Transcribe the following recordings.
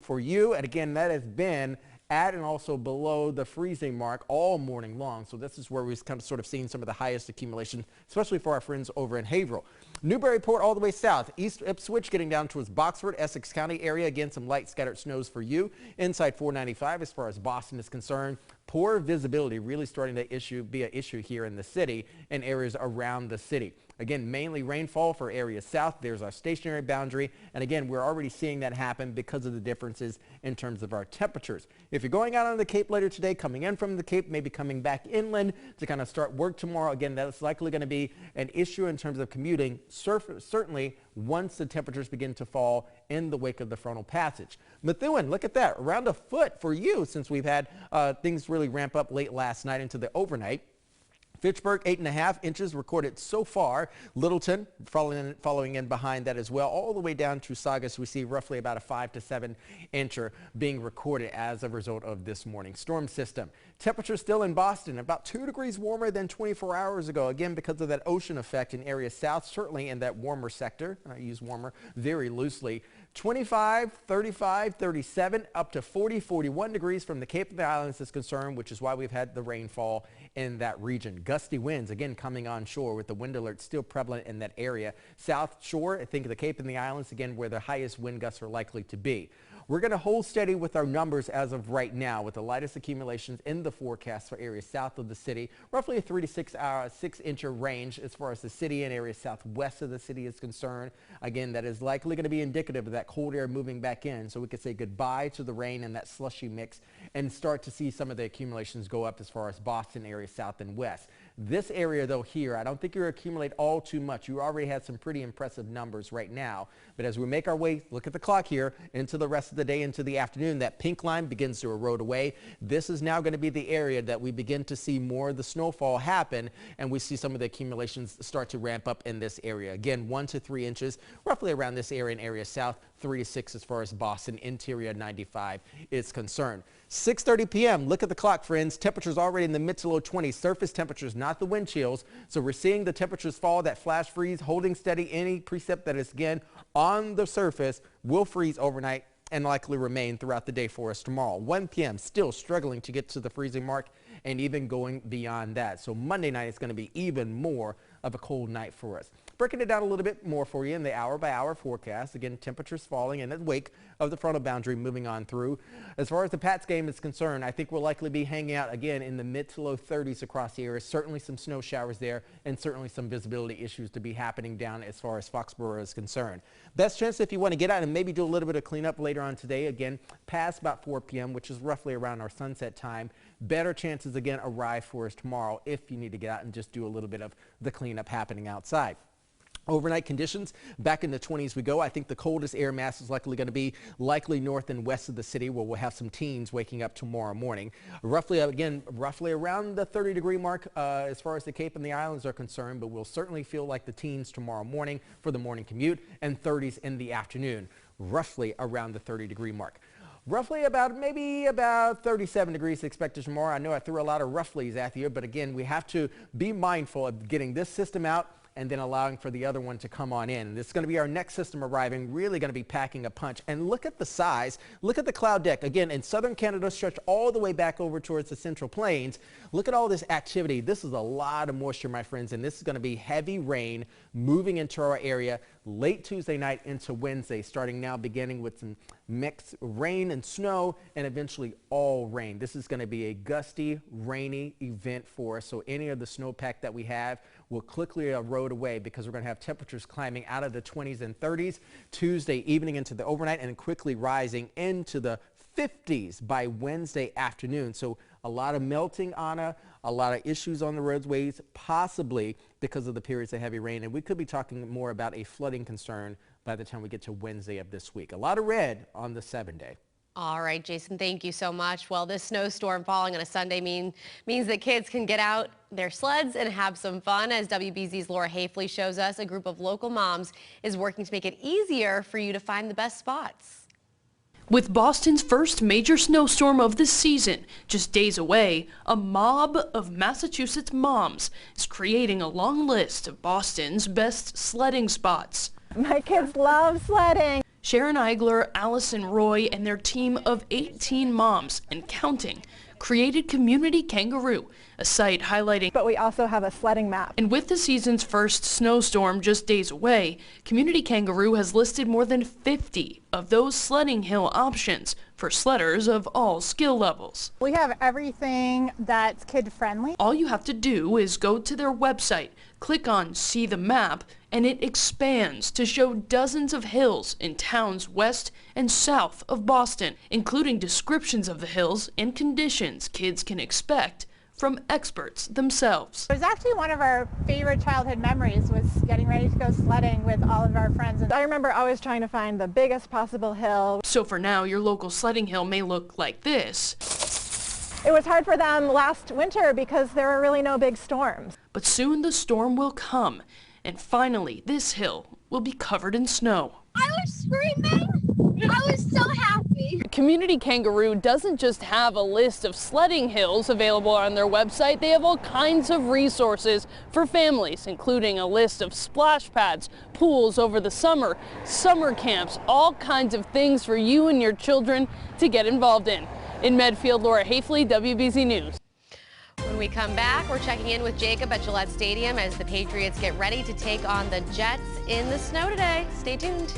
for you. And again, that has been at and also below the freezing mark all morning long. So this is where we've kind of sort of seen some of the highest accumulation, especially for our friends over in Haverhill. Newburyport all the way south. East Ipswich getting down towards Boxford, Essex County area. Again, some light scattered snows for you. Inside 495 as far as Boston is concerned. Poor visibility really starting to be an issue here in the city and areas around the city. Again, mainly rainfall for areas south. There's our stationary boundary. And again, we're already seeing that happen because of the differences in terms of our temperatures. If you're going out on the Cape later today, coming in from the Cape, maybe coming back inland to kind of start work tomorrow, again, that's likely going to be an issue in terms of commuting, certainly once the temperatures begin to fall in the wake of the frontal passage. Methuen, look at that, around a foot for you since we've had things really ramp up late last night into the overnight. Fitchburg, 8.5 inches recorded so far. Littleton following in behind that as well, all the way down to Saugus. We see roughly about a 5 to 7 incher being recorded as a result of this morning's storm system. Temperature still in Boston, about 2 degrees warmer than 24 hours ago. Again, because of that ocean effect in areas south, certainly in that warmer sector. I use warmer very loosely. 25, 35, 37, up to 40, 41 degrees from the Cape of the Islands is concerned, which is why we've had the rainfall in that region. Gusty winds, again, coming on shore with the wind alert still prevalent in that area. South shore, I think the Cape and the Islands, again, where the highest wind gusts are likely to be. We're going to hold steady with our numbers as of right now with the lightest accumulations in the forecast for areas south of the city, roughly a 3 to 6 incher range as far as the city and areas southwest of the city is concerned. Again, that is likely going to be indicative of that cold air moving back in, so we could say goodbye to the rain and that slushy mix and start to see some of the accumulations go up as far as Boston area south and west. This area though here, I don't think you're accumulate all too much. You already had some pretty impressive numbers right now, but as we make our way, look at the clock here, into the rest of the day, into the afternoon, that pink line begins to erode away. This is now going to be the area that we begin to see more of the snowfall happen, and we see some of the accumulations start to ramp up in this area. Again, 1 to 3 inches, roughly around this area in area south, 3 to 6 as far as Boston interior 95 is concerned. 6:30 p.m. Look at the clock, friends. Temperatures already in the mid to low 20s. Surface temperatures, not the wind chills. So we're seeing the temperatures fall, that flash freeze, holding steady. Any precip that is, again, on the surface will freeze overnight and likely remain throughout the day for us tomorrow. 1 p.m. still struggling to get to the freezing mark and even going beyond that. So Monday night is going to be even more of a cold night for us. Breaking it down a little bit more for you in the hour-by-hour forecast. Again, temperatures falling in the wake of the frontal boundary moving on through. As far as the Pats game is concerned, I think we'll likely be hanging out again in the mid to low 30s across the area. Certainly some snow showers there and certainly some visibility issues to be happening down as far as Foxborough is concerned. Best chance if you want to get out and maybe do a little bit of cleanup later on today, again, past about 4 p.m., which is roughly around our sunset time. Better chances again arrive for us tomorrow if you need to get out and just do a little bit of the cleanup happening outside. Overnight conditions back in the 20s we go. I think the coldest air mass is likely going to be north and west of the city, where we'll have some teens waking up tomorrow morning. Roughly around the 30-degree mark as far as the Cape and the Islands are concerned, but we'll certainly feel like the teens tomorrow morning for the morning commute, and 30s in the afternoon, roughly around the 30-degree mark. Roughly maybe about 37 degrees expected tomorrow. I know I threw a lot of roughlies at you, but again, we have to be mindful of getting this system out and then allowing for the other one to come on in. This is going to be our next system arriving, really going to be packing a punch. And look at the size. Look at the cloud deck. Again, in southern Canada, stretched all the way back over towards the Central Plains. Look at all this activity. This is a lot of moisture, my friends, and this is going to be heavy rain moving into our area late Tuesday night into Wednesday, starting now, beginning with some mixed rain and snow, and eventually all rain. This is going to be a gusty, rainy event for us. So any of the snowpack that we have will quickly erode away, because we're going to have temperatures climbing out of the 20s and 30s Tuesday evening into the overnight, and quickly rising into the 50s by Wednesday afternoon. So a lot of melting on a lot of issues on the roadways, possibly because of the periods of heavy rain. And we could be talking more about a flooding concern by the time we get to Wednesday of this week. A lot of red on the 7-day. All right, Jason, thank you so much. Well, this snowstorm falling on a Sunday means that kids can get out their sleds and have some fun. As WBZ's Laura Hafley shows us, a group of local moms is working to make it easier for you to find the best spots. With Boston's first major snowstorm of the season just days away, a mob of Massachusetts moms is creating a long list of Boston's best sledding spots. My kids love sledding. Sharon Eigler, Allison Roy, and their team of 18 moms and counting created Community Kangaroo, a site highlighting. But we also have a sledding map. And with the season's first snowstorm just days away, Community Kangaroo has listed more than 50 of those sledding hill options for sledders of all skill levels. We have everything that's kid-friendly. All you have to do is go to their website, click on See the Map, and it expands to show dozens of hills in towns west and south of Boston, including descriptions of the hills and conditions kids can expect from experts themselves. It was actually one of our favorite childhood memories, was getting ready to go sledding with all of our friends. And I remember always trying to find the biggest possible hill. So for now, your local sledding hill may look like this. It was hard for them last winter because there were really no big storms. But soon the storm will come, and finally this hill will be covered in snow. I was screaming. I was so happy. Community Kangaroo doesn't just have a list of sledding hills available on their website. They have all kinds of resources for families, including a list of splash pads, pools over the summer camps, all kinds of things for you and your children to get involved in. In Medfield, Laura Hafley, WBZ News. When we come back, we're checking in with Jacob at Gillette Stadium as the Patriots get ready to take on the Jets in the snow today. Stay tuned.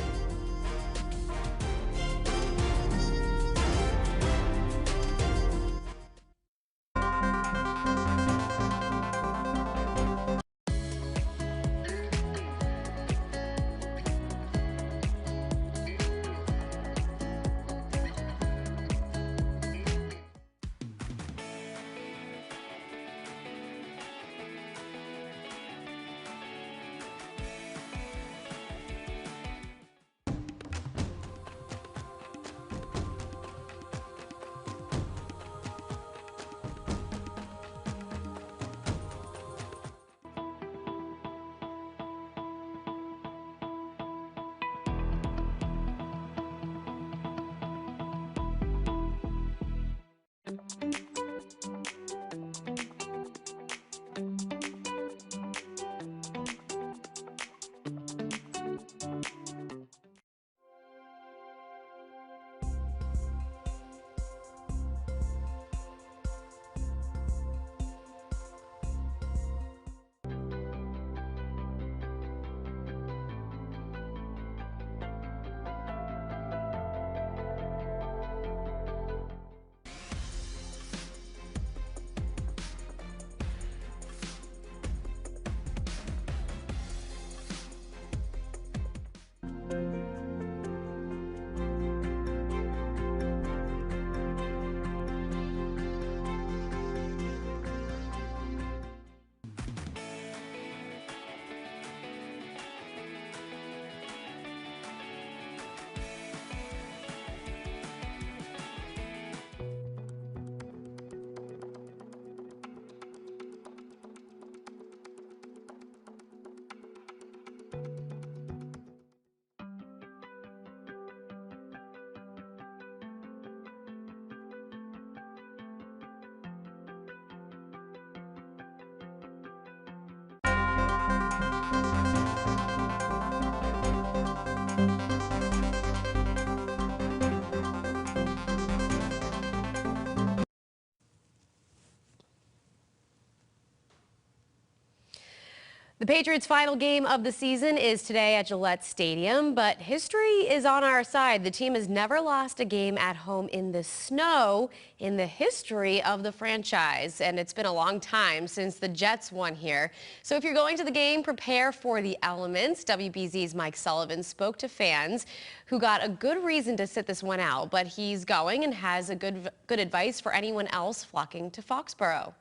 The Patriots' final game of the season is today at Gillette Stadium, but history is on our side. The team has never lost a game at home in the snow in the history of the franchise, and it's been a long time since the Jets won here. So if you're going to the game, prepare for the elements. WBZ's Mike Sullivan spoke to fans who got a good reason to sit this one out, but he's going and has a good advice for anyone else flocking to Foxborough.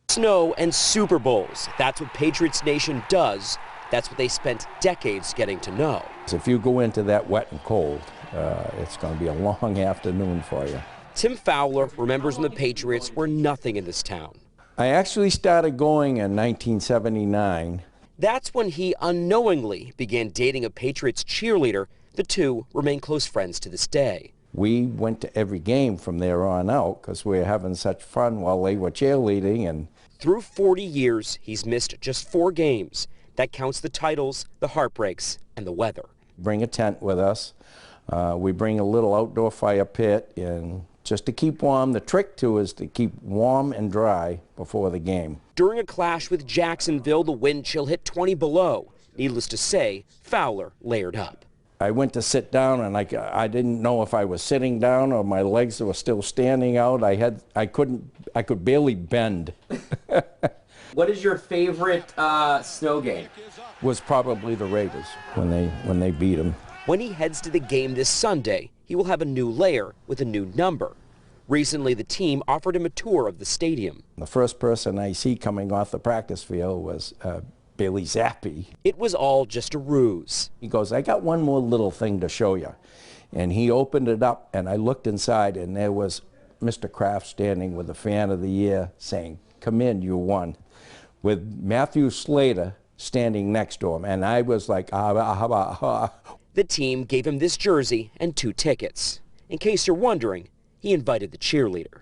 Snow and Super Bowls. That's what Patriots Nation does. That's what they spent decades getting to know. If you go into that wet and cold, it's going to be a long afternoon for you. Tim Fowler remembers when the Patriots were nothing in this town. I actually started going in 1979. That's when he unknowingly began dating a Patriots cheerleader. The two remain close friends to this day. We went to every game from there on out because we were having such fun while they were cheerleading. And through 40 years, he's missed just 4 games. That counts the titles, the heartbreaks, and the weather. Bring a tent with us. We bring a little outdoor fire pit, and just to keep warm. The trick too is to keep warm and dry before the game. During a clash with Jacksonville, the wind chill hit 20 below. Needless to say, Fowler layered up. I went to sit down, and I didn't know if I was sitting down or my legs were still standing out. I could barely bend. What is your favorite snow game? Was probably the Raiders when they beat them. When he heads to the game this Sunday, he will have a new layer with a new number. Recently, the team offered him a tour of the stadium. The first person I see coming off the practice field was Billy Zappi. It was all just a ruse. He goes, "I got one more little thing to show you." And he opened it up, and I looked inside, and there was Mr. Kraft standing with the Fan of the Year saying, "Come in, you won," with Matthew Slater standing next to him. And I was like, ah. The team gave him this jersey and 2 tickets. In case you're wondering, he invited the cheerleader.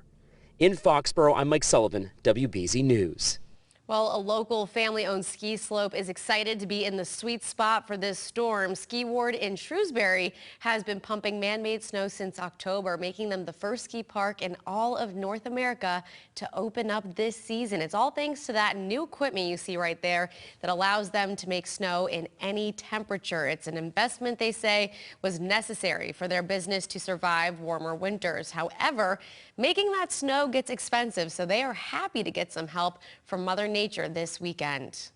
In Foxborough, I'm Mike Sullivan, WBZ News. Well, a local family-owned ski slope is excited to be in the sweet spot for this storm. Ski Ward in Shrewsbury has been pumping man-made snow since October, making them the first ski park in all of North America to open up this season. It's all thanks to that new equipment you see right there that allows them to make snow in any temperature. It's an investment they say was necessary for their business to survive warmer winters. However, making that snow gets expensive, so they are happy to get some help from Mother Nature this weekend.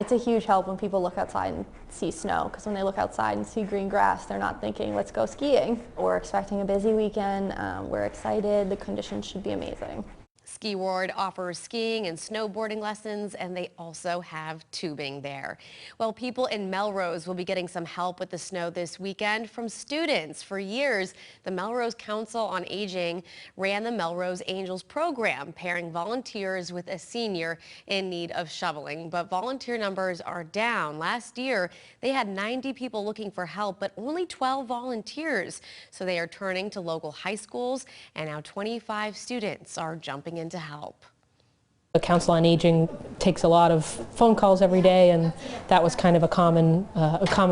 It's a huge help when people look outside and see snow, because when they look outside and see green grass, they're not thinking, let's go skiing. We're expecting a busy weekend. We're excited. The conditions should be amazing. Ski Ward offers skiing and snowboarding lessons, and they also have tubing there. Well, people in Melrose will be getting some help with the snow this weekend from students. For years, the Melrose Council on Aging ran the Melrose Angels program, pairing volunteers with a senior in need of shoveling. But volunteer numbers are down. Last year, they had 90 people looking for help, but only 12 volunteers. So they are turning to local high schools, and now 25 students are jumping in to help. The Council on Aging takes a lot of phone calls every day, and that was kind of a common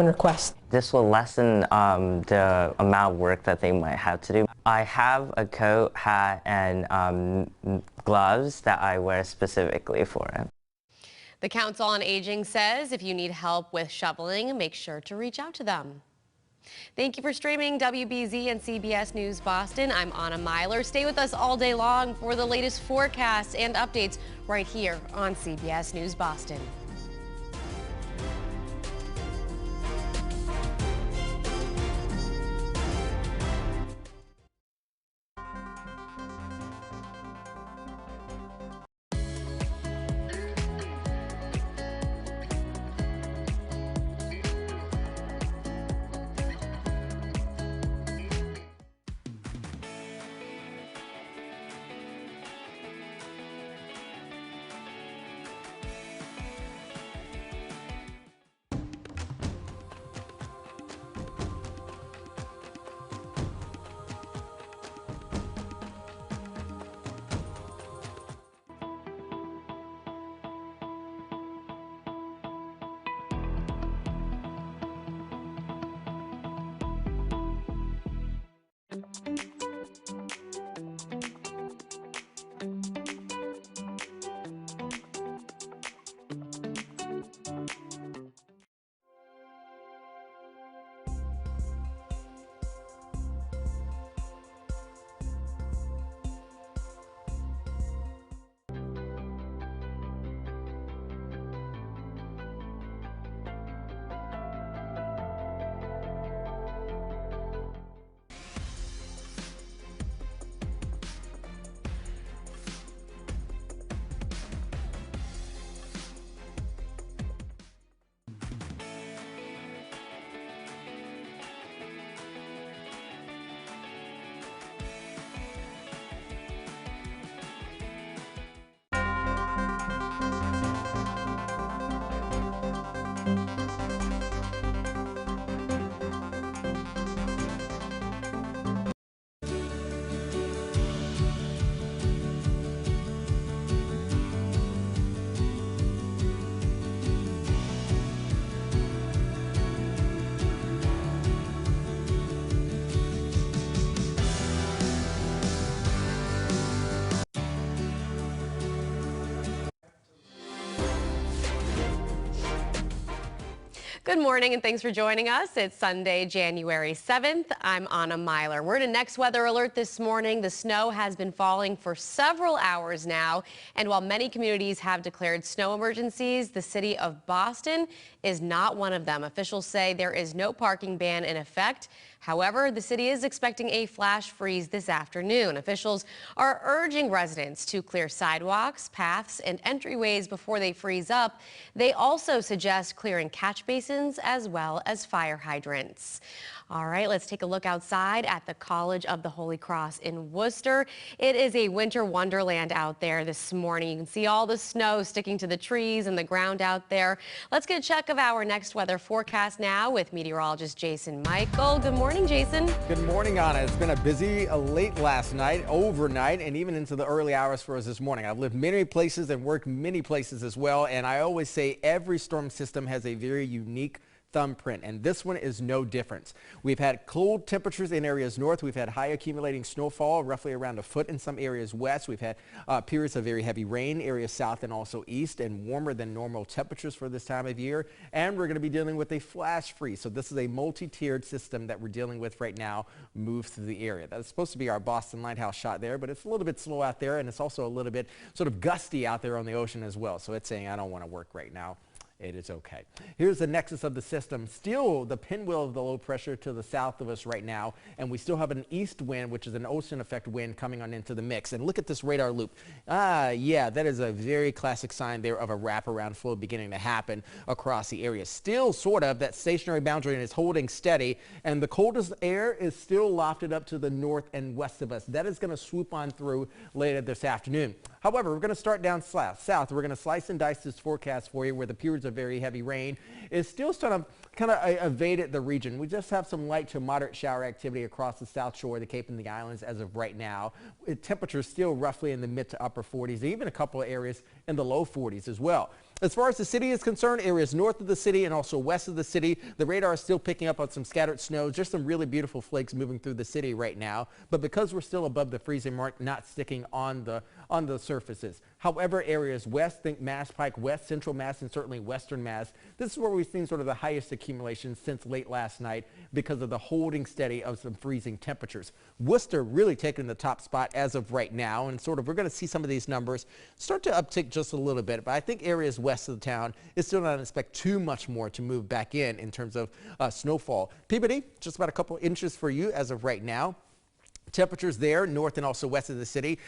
request. This will lessen the amount of work that they might have to do. I have a coat, hat, and gloves that I wear specifically for it. The Council on Aging says if you need help with shoveling, make sure to reach out to them. Thank you for streaming WBZ and CBS News Boston. I'm Anna Myler. Stay with us all day long for the latest forecasts and updates right here on CBS News Boston. Good morning and thanks for joining us. It's Sunday, January 7th. I'm Anna Myler. We're in a next weather alert this morning. The snow has been falling for several hours now. And while many communities have declared snow emergencies, the city of Boston is not one of them. Officials say there is no parking ban in effect. However, the city is expecting a flash freeze this afternoon. Officials are urging residents to clear sidewalks, paths, and entryways before they freeze up. They also suggest clearing catch basins as well as fire hydrants. All right, let's take a look outside at the College of the Holy Cross in Worcester. It is a winter wonderland out there this morning. You can see all the snow sticking to the trees and the ground out there. Let's get a check of our next weather forecast now with meteorologist Jason Michael. Good morning, Jason. Good morning, Anna. It's been a busy late last night, overnight, and even into the early hours for us this morning. I've lived many places and worked many places as well, and I always say every storm system has a very unique thumbprint, and this one is no different. We've had cold temperatures in areas north. We've had high accumulating snowfall, roughly around a foot in some areas west. We've had periods of very heavy rain, areas south and also east, and warmer than normal temperatures for this time of year. And we're going to be dealing with a flash freeze. So this is a multi-tiered system that we're dealing with right now, move through the area. That's supposed to be our Boston lighthouse shot there, but it's a little bit slow out there, and it's also a little bit sort of gusty out there on the ocean as well. So it's saying, I don't want to work right now. It is okay. Here's the nexus of the system. Still the pinwheel of the low pressure to the south of us right now, and we still have an east wind, which is an ocean effect wind coming on into the mix. And look at this radar loop. Yeah, that is a very classic sign there of a wraparound flow beginning to happen across the area. Still sort of that stationary boundary and is holding steady, and the coldest air is still lofted up to the north and west of us. That is going to swoop on through later this afternoon. However, we're going to start down south. We're going to slice and dice this forecast for you where the periods of very heavy rain is still kind of evaded the region. We just have some light to moderate shower activity across the south shore, the Cape and the Islands as of right now. Temperatures still roughly in the mid to upper 40s, even a couple of areas in the low 40s as well. As far as the city is concerned, areas north of the city and also west of the city, the radar is still picking up on some scattered snow, just some really beautiful flakes moving through the city right now. But because we're still above the freezing mark, not sticking on the surfaces. However, areas west, think Mass Pike West, Central Mass, and certainly Western Mass, this is where we've seen sort of the highest accumulation since late last night because of the holding steady of some freezing temperatures. Worcester really taking the top spot as of right now, and sort of we're going to see some of these numbers start to uptick just a little bit, but I think areas west of the town is still not expect too much more to move back in terms of snowfall. Peabody, just about a couple inches for you as of right now. Temperatures there, north and also west of the city.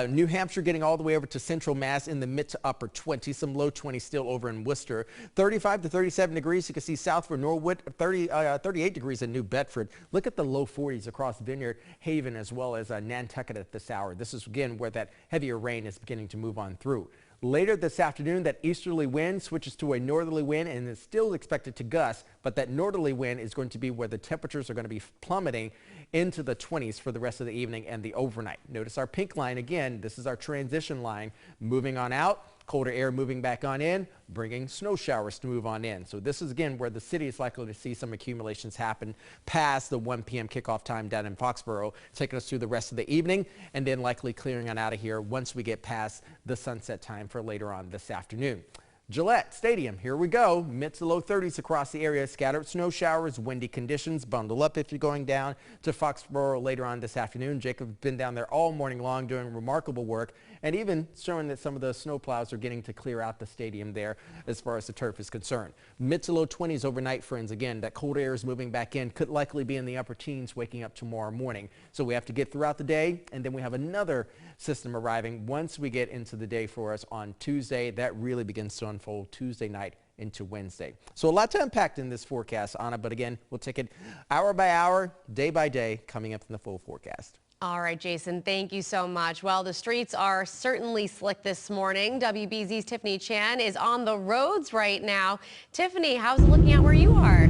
New Hampshire getting all the way over to Central Mass in the mid to upper 20s, some low 20s still over in Worcester. 35 to 37 degrees. You can see south for Norwood, 38 degrees in New Bedford. Look at the low 40s across Vineyard Haven as well as Nantucket at this hour. This is again where that heavier rain is beginning to move on through. Later this afternoon, that easterly wind switches to a northerly wind and is still expected to gust, but that northerly wind is going to be where the temperatures are going to be plummeting into the 20s for the rest of the evening and the overnight. Notice our pink line again. This is our transition line moving on out. Colder air moving back on in, bringing snow showers to move on in. So this is again where the city is likely to see some accumulations happen past the 1 p.m. kickoff time down in Foxborough, taking us through the rest of the evening and then likely clearing on out of here once we get past the sunset time for later on this afternoon. Gillette Stadium, here we go. Mid to low 30s across the area. Scattered snow showers, windy conditions. Bundle up if you're going down to Foxborough later on this afternoon. Jacob's been down there all morning long doing remarkable work and even showing that some of the snow plows are getting to clear out the stadium there as far as the turf is concerned. Mid to low 20s overnight, friends. Again, that cold air is moving back in. Could likely be in the upper teens waking up tomorrow morning. So we have to get throughout the day, and then we have another system arriving once we get into the day for us on Tuesday. That really begins to unfold Tuesday night into Wednesday. So a lot to unpack in this forecast, Anna, but again, we'll take it hour by hour, day by day, coming up in the full forecast. All right, Jason, thank you so much. Well, the streets are certainly slick this morning. WBZ's Tiffany Chan is on the roads right now. Tiffany, how's it looking out where you are?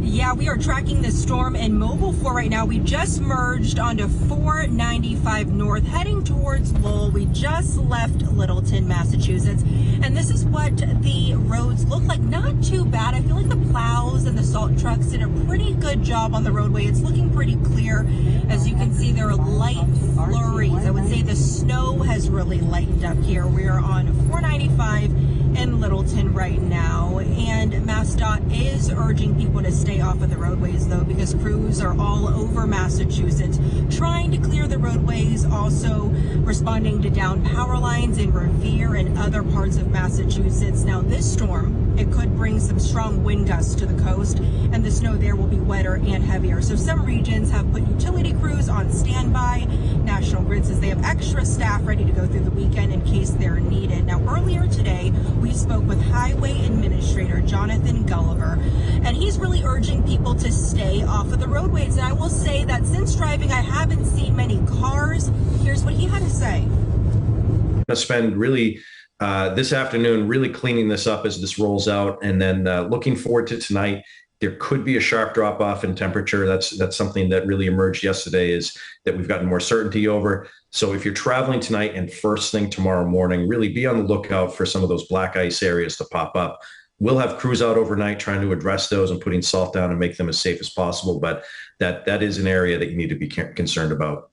Yeah, we are tracking this storm in Mobile 4 right now. We just merged onto 495 North, heading towards Lowell. We just left Littleton, Massachusetts. And this is what the roads look like. Not too bad. I feel like the plows and the salt trucks did a pretty good job on the roadway. It's looking pretty clear. As you can see, there are light flurries. I would say the snow has really lightened up here. We are on 495 in Littleton right now, and MassDOT is urging people to stay off of the roadways though, because crews are all over Massachusetts trying to clear the roadways, also responding to down power lines in Revere and other parts of Massachusetts. Now this storm, it could bring some strong wind gusts to the coast, and the snow there will be wetter and heavier. So some regions have put utility crews on standby. National Grid says they have extra staff ready to go through the weekend in case they're needed. Now earlier today, we spoke with Highway Administrator Jonathan Gulliver, and he's really urging people to stay off of the roadways. And I will say that since driving, I haven't seen many cars. Here's what he had to say. I'm going to spend really this afternoon really cleaning this up as this rolls out, and then looking forward to tonight. There could be a sharp drop off in temperature. That's something that really emerged yesterday, is that we've gotten more certainty over. So if you're traveling tonight and first thing tomorrow morning, really be on the lookout for some of those black ice areas to pop up. We'll have crews out overnight trying to address those and putting salt down and make them as safe as possible. But that is an area that you need to be concerned about.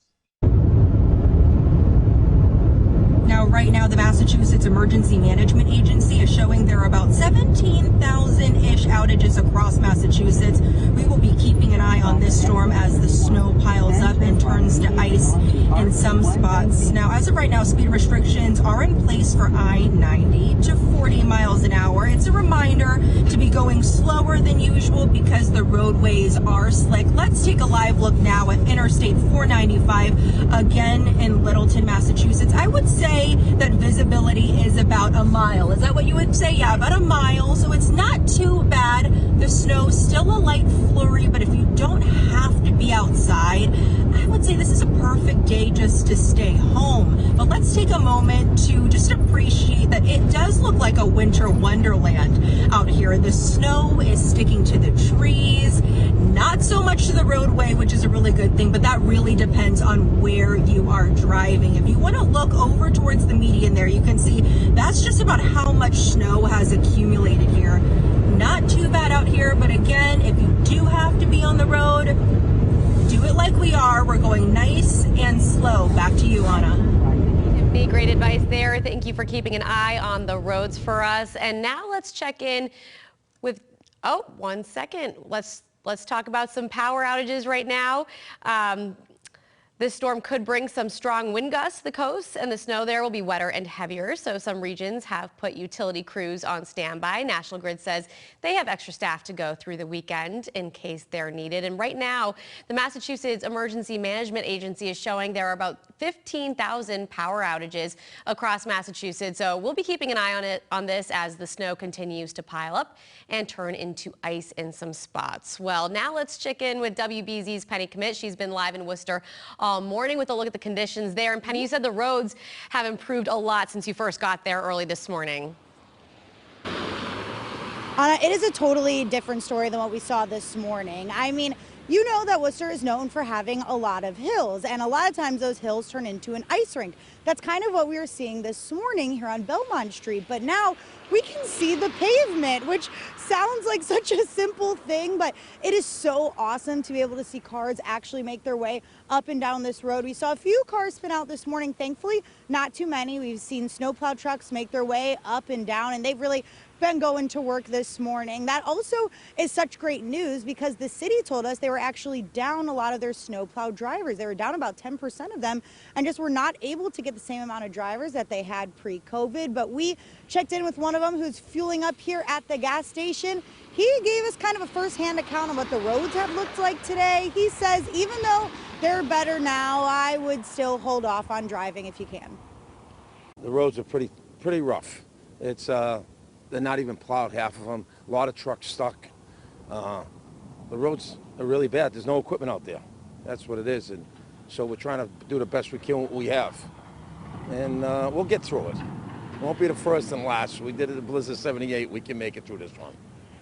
Now, right now, the Massachusetts Emergency Management Agency is showing there are about 17,000-ish outages across Massachusetts. We will be keeping an eye on this storm as the snow piles up and turns to ice in some spots. Now, as of right now, speed restrictions are in place for I-90 to 40 miles an hour. It's a reminder to be going slower than usual because the roadways are slick. Let's take a live look now at Interstate 495, again in Littleton, Massachusetts. I would say that visibility is about a mile. Is that what you would say? Yeah, about a mile. So it's not too bad. The snow's still a light flurry, but if you don't have to be outside, I would say this is a perfect day just to stay home. But let's take a moment to just appreciate that it does look like a winter wonderland out here. The snow is sticking to the trees, not so much to the roadway, which is a really good thing, but that really depends on where you are driving. If you want to look over towards the median there, you can see that's just about how much snow has accumulated here. Not too bad out here, but again, if you do have to be on the road, do it like we are. We're going nice and slow. Back to you, Anna. Great advice there. Thank you for keeping an eye on the roads for us. And now let's check in with, oh, 1 second. Let's talk about some power outages right now. This storm could bring some strong wind gusts to the coast, and the snow there will be wetter and heavier. So some regions have put utility crews on standby. National Grid says they have extra staff to go through the weekend in case they're needed. And right now, the Massachusetts Emergency Management Agency is showing there are about 15,000 power outages across Massachusetts. So we'll be keeping an eye on this as the snow continues to pile up and turn into ice in some spots. Well, now let's check in with WBZ's Penny Commit. She's been live in Worcester all morning with a look at the conditions there. And Penny, you said the roads have improved a lot since you first got there early this morning. It is a totally different story than what we saw this morning. I mean, you know that Worcester is known for having a lot of hills, and a lot of times those hills turn into an ice rink. That's kind of what we were seeing this morning here on Belmont Street, but now we can see the pavement, which sounds like such a simple thing, but it is so awesome to be able to see cars actually make their way up and down this road. We saw a few cars spin out this morning, thankfully not too many. We've seen snowplow trucks make their way up and down, and they've really been going to work this morning. That also is such great news because the city told us they were actually down a lot of their snowplow drivers. They were down about 10% of them and just were not able to get the same amount of drivers that they had pre-COVID. But we checked in with one of them who's fueling up here at the gas station. He gave us kind of a first-hand account of what the roads have looked like today. He says even though they're better now, I would still hold off on driving if you can. The roads are pretty rough. It's they're not even plowed, half of them. A lot of trucks stuck. The roads are really bad. There's no equipment out there. That's what it is. And so we're trying to do the best we can with what we have. And we'll get through it. It won't be the first and last. We did it in Blizzard 78. We can make it through this one.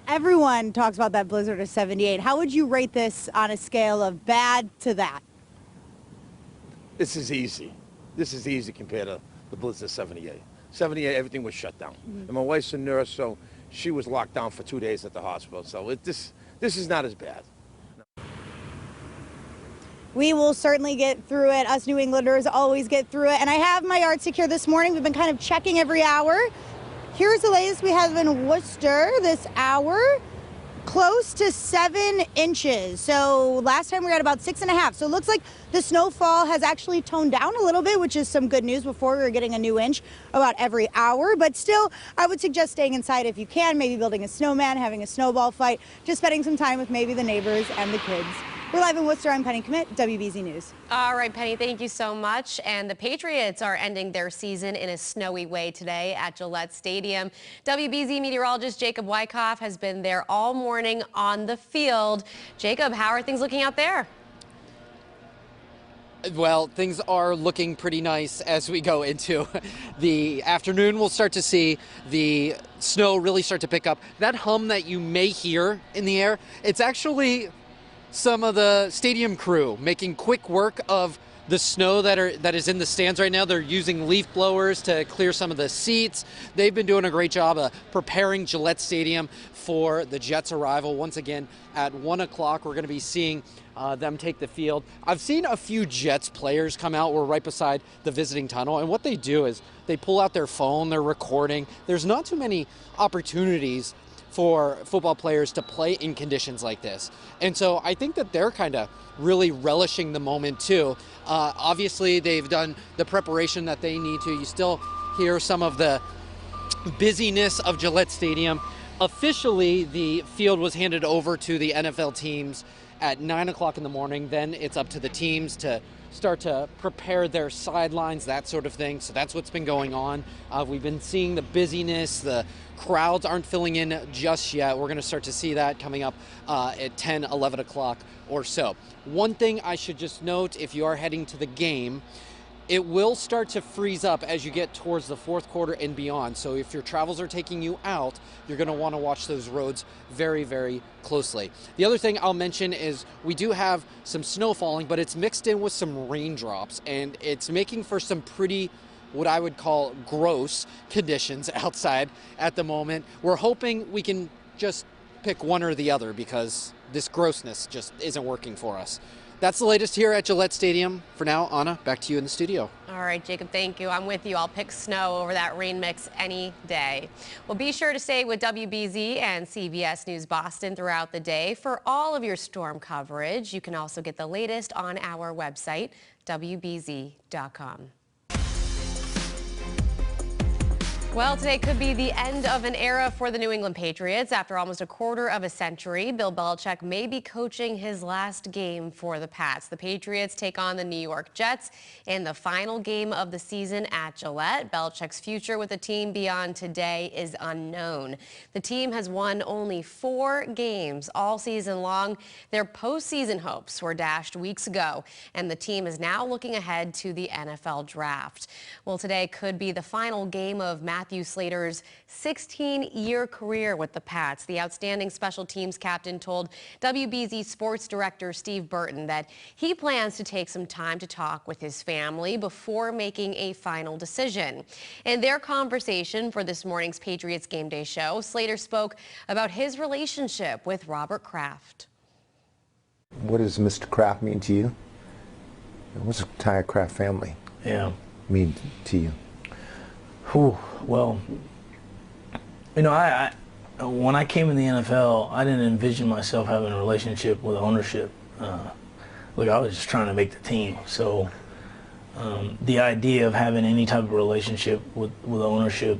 Everyone talks about that blizzard of 78. How would you rate this on a scale of bad to that? This is easy. This is easy compared to the blizzard 78. 78, everything was shut down. Mm-hmm. And my wife's a nurse, so she was locked down for 2 days at the hospital. So this is not as bad. No. We will certainly get through it. Us New Englanders always get through it. And I have my yardstick here this morning. We've been kind of checking every hour. Here's the latest we have in Worcester this hour. Close to 7 inches. So last time we were at about 6.5. So it looks like the snowfall has actually toned down a little bit, which is some good news. Before we were getting a new inch about every hour. But still, I would suggest staying inside if you can, maybe building a snowman, having a snowball fight, just spending some time with maybe the neighbors and the kids. We're live in Worcester. I'm Penny Commit, WBZ News. All right, Penny, thank you so much. And the Patriots are ending their season in a snowy way today at Gillette Stadium. WBZ meteorologist Jacob Wyckoff has been there all morning on the field. Jacob, how are things looking out there? Well, things are looking pretty nice as we go into the afternoon. We'll start to see the snow really start to pick up. That hum that you may hear in the air, it's actually some of the stadium crew making quick work of the snow that is in the stands right now. They're using leaf blowers to clear some of the seats. They've been doing a great job of preparing Gillette Stadium for the Jets' arrival. Once again, at 1 o'clock, we're going to be seeing them take the field. I've seen a few Jets players come out. We're right beside the visiting tunnel, and what they do is they pull out their phone, they're recording. There's not too many opportunities for football players to play in conditions like this. And so I think that they're kind of really relishing the moment too. Obviously, they've done the preparation that they need to. You still hear some of the busyness of Gillette Stadium. Officially, the field was handed over to the NFL teams at 9 o'clock in the morning. Then it's up to the teams to start to prepare their sidelines, that sort of thing. So that's what's been going on. We've been seeing the busyness, the crowds aren't filling in just yet. We're going to start to see that coming up at 10, 11 o'clock or so. One thing I should just note, if you are heading to the game, it will start to freeze up as you get towards the fourth quarter and beyond. So if your travels are taking you out, you're going to want to watch those roads very, very closely. The other thing I'll mention is we do have some snow falling, but it's mixed in with some raindrops, and it's making for some pretty, what I would call, gross conditions outside at the moment. We're hoping we can just pick one or the other because this grossness just isn't working for us. That's the latest here at Gillette Stadium. For now, Anna, back to you in the studio. All right, Jacob, thank you. I'm with you. I'll pick snow over that rain mix any day. Well, be sure to stay with WBZ and CBS News Boston throughout the day for all of your storm coverage. You can also get the latest on our website, WBZ.com. Well, today could be the end of an era for the New England Patriots. After almost a quarter of a century, Bill Belichick may be coaching his last game for the Pats. The Patriots take on the New York Jets in the final game of the season at Gillette. Belichick's future with the team beyond today is unknown. The team has won only 4 games all season long. Their postseason hopes were dashed weeks ago, and the team is now looking ahead to the NFL draft. Well, today could be the final game of Matthew Slater's 16-year career with the Pats. The outstanding special teams captain told WBZ sports director Steve Burton that he plans to take some time to talk with his family before making a final decision. In their conversation for this morning's Patriots Game Day show, Slater spoke about his relationship with Robert Kraft. What does Mr. Kraft mean to you? What's the entire Kraft family mean to you? Well, you know, I when I came in the NFL, I didn't envision myself having a relationship with ownership. Look, I was just trying to make the team. So the idea of having any type of relationship with ownership,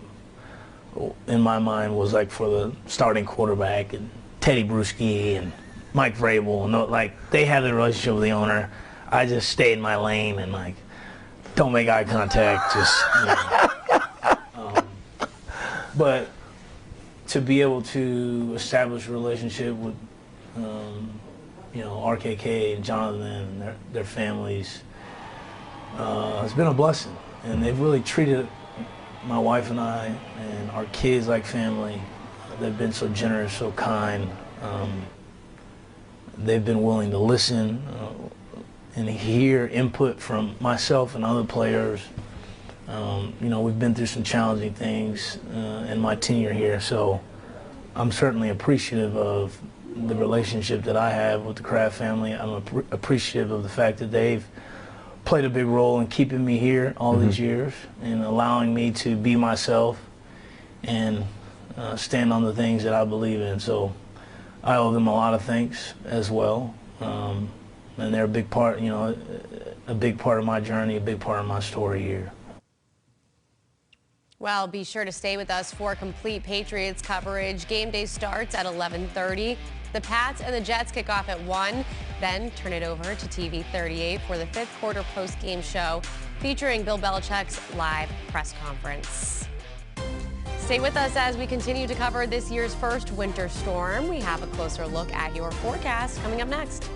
in my mind, was like for the starting quarterback and Teddy Bruschi and Mike Vrabel. And like they have the relationship with the owner. I just stay in my lane and like don't make eye contact. Just. You know. But to be able to establish a relationship with, you know, RKK and Jonathan and their families, it's been a blessing. And they've really treated my wife and I and our kids like family. They've been so generous, so kind. They've been willing to listen and hear input from myself and other players. You know, we've been through some challenging things in my tenure here, so I'm certainly appreciative of the relationship that I have with the Kraft family. I'm appreciative of the fact that they've played a big role in keeping me here all these years and allowing me to be myself and stand on the things that I believe in. So I owe them a lot of thanks as well. And they're a big part, a big part of my journey, a big part of my story here. Well, be sure to stay with us for complete Patriots coverage. Game day starts at 11:30. The Pats and the Jets kick off at 1, then turn it over to TV 38 for the fifth quarter post-game show featuring Bill Belichick's live press conference. Stay with us as we continue to cover this year's first winter storm. We have a closer look at your forecast coming up next.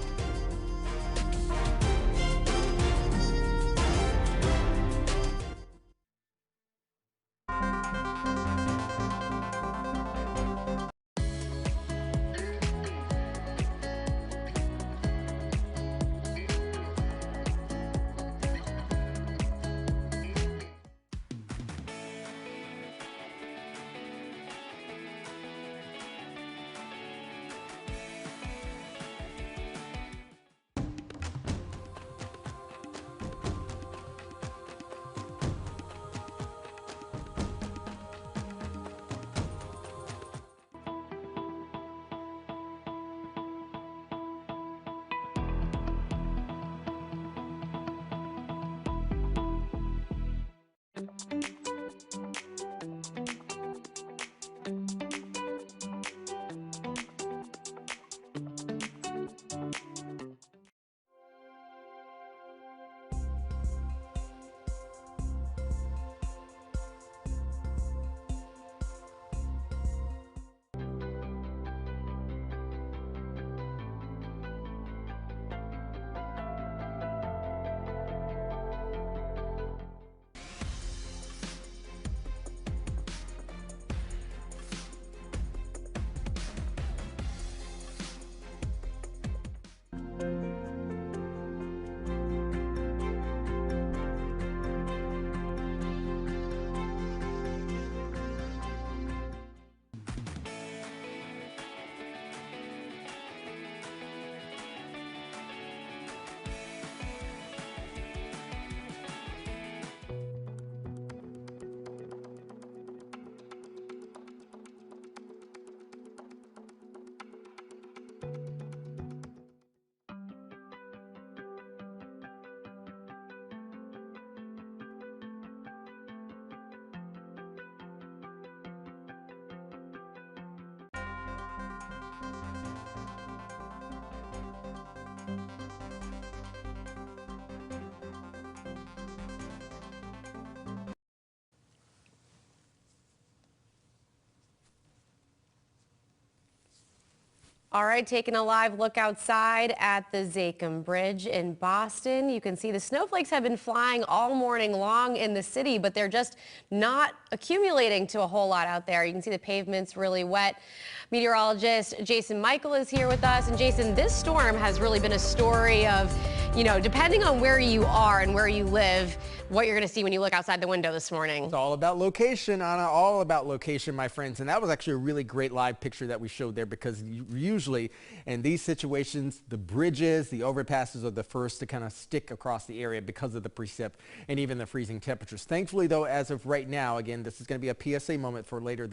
All right, taking a live look outside at the Zachem Bridge in Boston. You can see the snowflakes have been flying all morning long in the city, but they're just not accumulating to a whole lot out there. You can see the pavement's really wet. Meteorologist Jason Michael is here with us. And Jason, this storm has really been a story of, depending on where you are and where you live, what you're going to see when you look outside the window this morning. It's all about location, Anna, all about location, my friends. And that was actually a really great live picture that we showed there, because usually in these situations, the bridges, the overpasses are the first to kind of stick across the area because of the precip and even the freezing temperatures. Thankfully, though, as of right now, again, this is going to be a PSA moment for later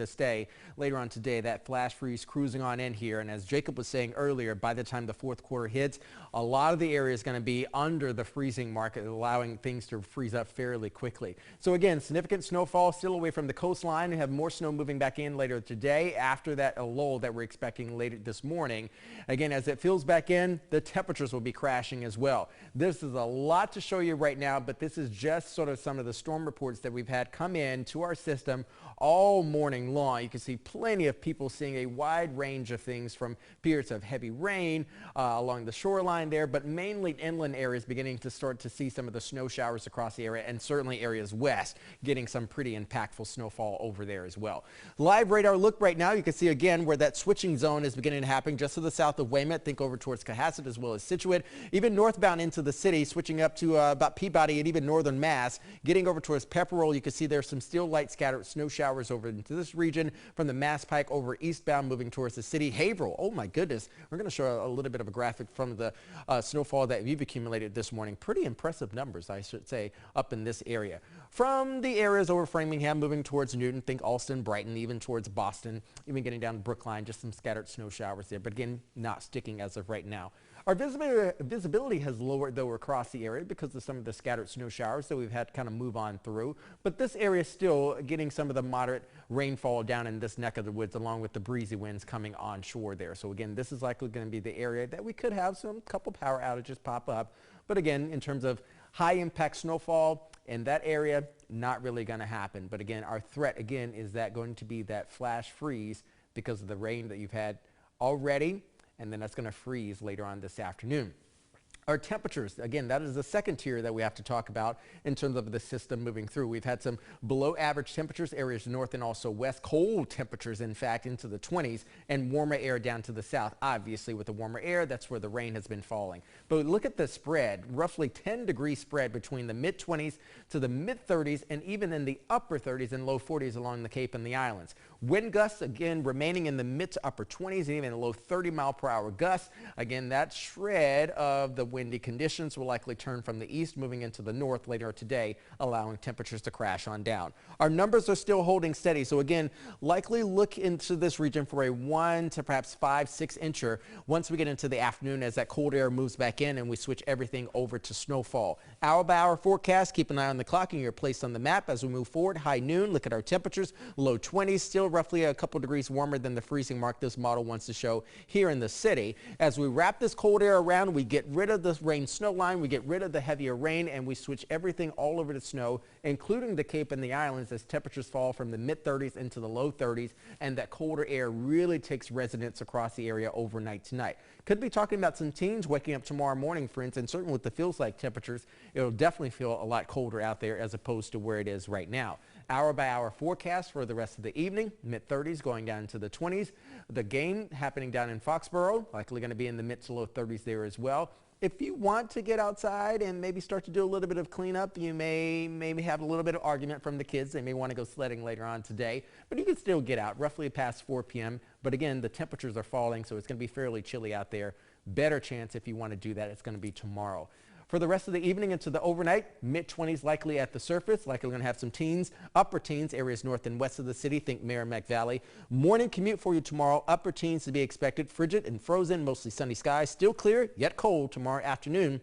on today, that flash freeze cruising on in here. And as Jacob was saying earlier, by the time the fourth quarter hits, a lot of the area is going to be under the freezing mark, allowing things to freeze up fairly quickly. So again, significant snowfall still away from the coastline. We have more snow moving back in later today after that lull that we're expecting later this morning. Again, as it fills back in, the temperatures will be crashing as well. This is a lot to show you right now, but this is just sort of some of the storm reports that we've had come in to our system all morning long. You can see plenty of people seeing a wide range of things, from periods of heavy rain along the shoreline there, but mainly inland areas beginning to start to see some of the snow showers across the area, and certainly areas west getting some pretty impactful snowfall over there as well. Live radar look right now, you can see again where that switching zone is beginning to happen just to the south of Weymouth. Think over towards Cohasset as well as Scituate, even northbound into the city, switching up to about Peabody and even northern Mass. Getting over towards Pepperell, you can see there's some still light scattered snow showers over into this region from the Mass Pike over eastbound moving towards the city. Haverhill, oh my goodness, we're going to show a little bit of a graphic from the snowfall that we've accumulated this morning. Pretty impressive numbers, I should say, up in this area. From the areas over Framingham moving towards Newton, think Alston, Brighton, even towards Boston, even getting down to Brookline, just some scattered snow showers there, but again, not sticking as of right now. Our visibility has lowered, though, across the area because of some of the scattered snow showers that we've had to kind of move on through. But this area is still getting some of the moderate rainfall down in this neck of the woods, along with the breezy winds coming onshore there. So again, this is likely going to be the area that we could have some couple power outages pop up. But again, in terms of high impact snowfall in that area, not really going to happen. But again, our threat again is that going to be that flash freeze because of the rain that you've had already, and then that's going to freeze later on this afternoon. Our temperatures, again, that is the second tier that we have to talk about in terms of the system moving through. We've had some below average temperatures, areas north and also west, cold temperatures, in fact, into the 20s, and warmer air down to the south. Obviously, with the warmer air, that's where the rain has been falling. But look at the spread, roughly 10-degree spread between the mid-20s to the mid-30s, and even in the upper 30s and low 40s along the Cape and the islands. Wind gusts, again, remaining in the mid to upper 20s, and even low 30-mile-per-hour gusts. Again, that shred of the windy conditions will likely turn from the east, moving into the north later today, allowing temperatures to crash on down. Our numbers are still holding steady, so again, likely look into this region for a 1 to perhaps 5-6 incher once we get into the afternoon as that cold air moves back in and we switch everything over to snowfall. Hour by hour forecast, keep an eye on the clock and you're placed on the map as we move forward. High noon, look at our temperatures, low 20s, still roughly a couple degrees warmer than the freezing mark this model wants to show here in the city. As we wrap this cold air around, we get rid of the rain snow line, we get rid of the heavier rain, and we switch everything all over to snow, including the Cape and the islands, as temperatures fall from the mid-30s into the low 30s, and that colder air really takes residence across the area overnight tonight. Could be talking about some teens waking up tomorrow morning, for instance, certainly with the feels-like temperatures, it'll definitely feel a lot colder out there as opposed to where it is right now. Hour by hour forecast for the rest of the evening, mid-30s going down to the 20s. The game happening down in Foxborough, likely going to be in the mid to low 30s there as well. If you want to get outside and maybe start to do a little bit of cleanup, you may maybe have a little bit of argument from the kids. They may want to go sledding later on today, but you can still get out roughly past 4 p.m. But again, the temperatures are falling, so it's going to be fairly chilly out there. Better chance if you want to do that, it's going to be tomorrow. For the rest of the evening into the overnight, mid-20s likely at the surface. Likely going to have some teens, upper teens, areas north and west of the city. Think Merrimack Valley. Morning commute for you tomorrow. Upper teens to be expected. Frigid and frozen, mostly sunny skies. Still clear, yet cold tomorrow afternoon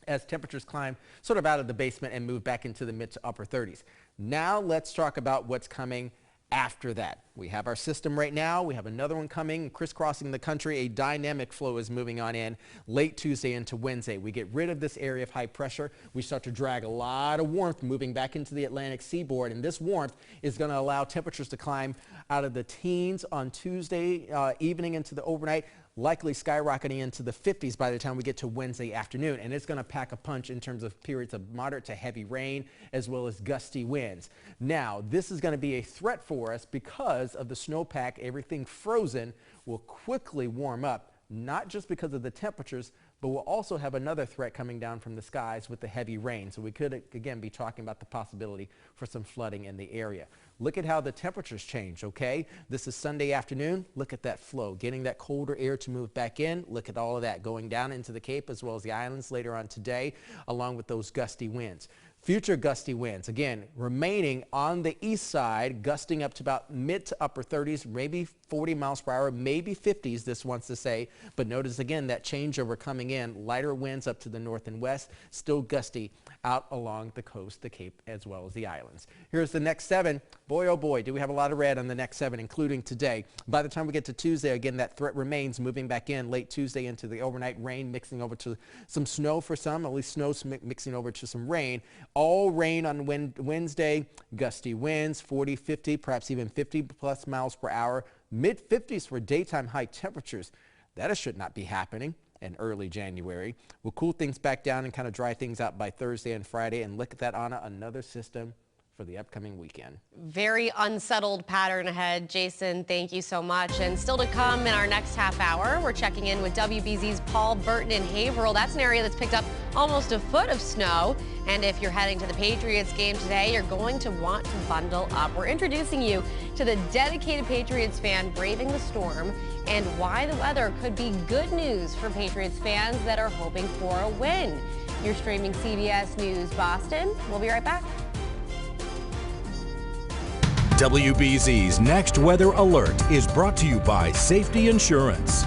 as temperatures climb sort of out of the basement and move back into the mid to upper 30s. Now let's talk about what's coming after that. We have our system right now. We have another one coming, crisscrossing the country. A dynamic flow is moving on in late Tuesday into Wednesday. We get rid of this area of high pressure. We start to drag a lot of warmth moving back into the Atlantic seaboard, and this warmth is going to allow temperatures to climb out of the teens on Tuesday evening into the overnight, likely skyrocketing into the 50s by the time we get to Wednesday afternoon. And it's going to pack a punch in terms of periods of moderate to heavy rain as well as gusty winds. Now, this is going to be a threat for us because of the snowpack. Everything frozen will quickly warm up, not just because of the temperatures, but we'll also have another threat coming down from the skies with the heavy rain. So we could, again, be talking about the possibility for some flooding in the area. Look at how the temperatures change, okay? This is Sunday afternoon. Look at that flow, getting that colder air to move back in. Look at all of that going down into the Cape as well as the islands later on today, along with those gusty winds. Future gusty winds, again, remaining on the east side, gusting up to about mid to upper 30s, maybe 40 miles per hour, maybe 50s, this wants to say. But notice again that changeover coming in, lighter winds up to the north and west, still gusty out along the coast, the Cape, as well as the islands. Here's the next 7. Boy, oh boy, do we have a lot of red on the next 7, including today. By the time we get to Tuesday, again, that threat remains moving back in late Tuesday into the overnight rain, mixing over to some snow for some, at least snow mixing over to some rain. All rain on Wednesday, gusty winds, 40, 50, perhaps even 50 plus miles per hour, mid 50s for daytime high temperatures. That should not be happening in early January. We'll cool things back down and kind of dry things out by Thursday and Friday. And look at that, Anna, another system for the upcoming weekend. Very unsettled pattern ahead. Jason, thank you so much. And still to come in our next half hour, we're checking in with WBZ's Paul Burton in Haverhill. That's an area that's picked up almost a foot of snow. And if you're heading to the Patriots game today, you're going to want to bundle up. We're introducing you to the dedicated Patriots fan braving the storm and why the weather could be good news for Patriots fans that are hoping for a win. You're streaming CBS News Boston. We'll be right back. WBZ's Next Weather Alert is brought to you by Safety Insurance.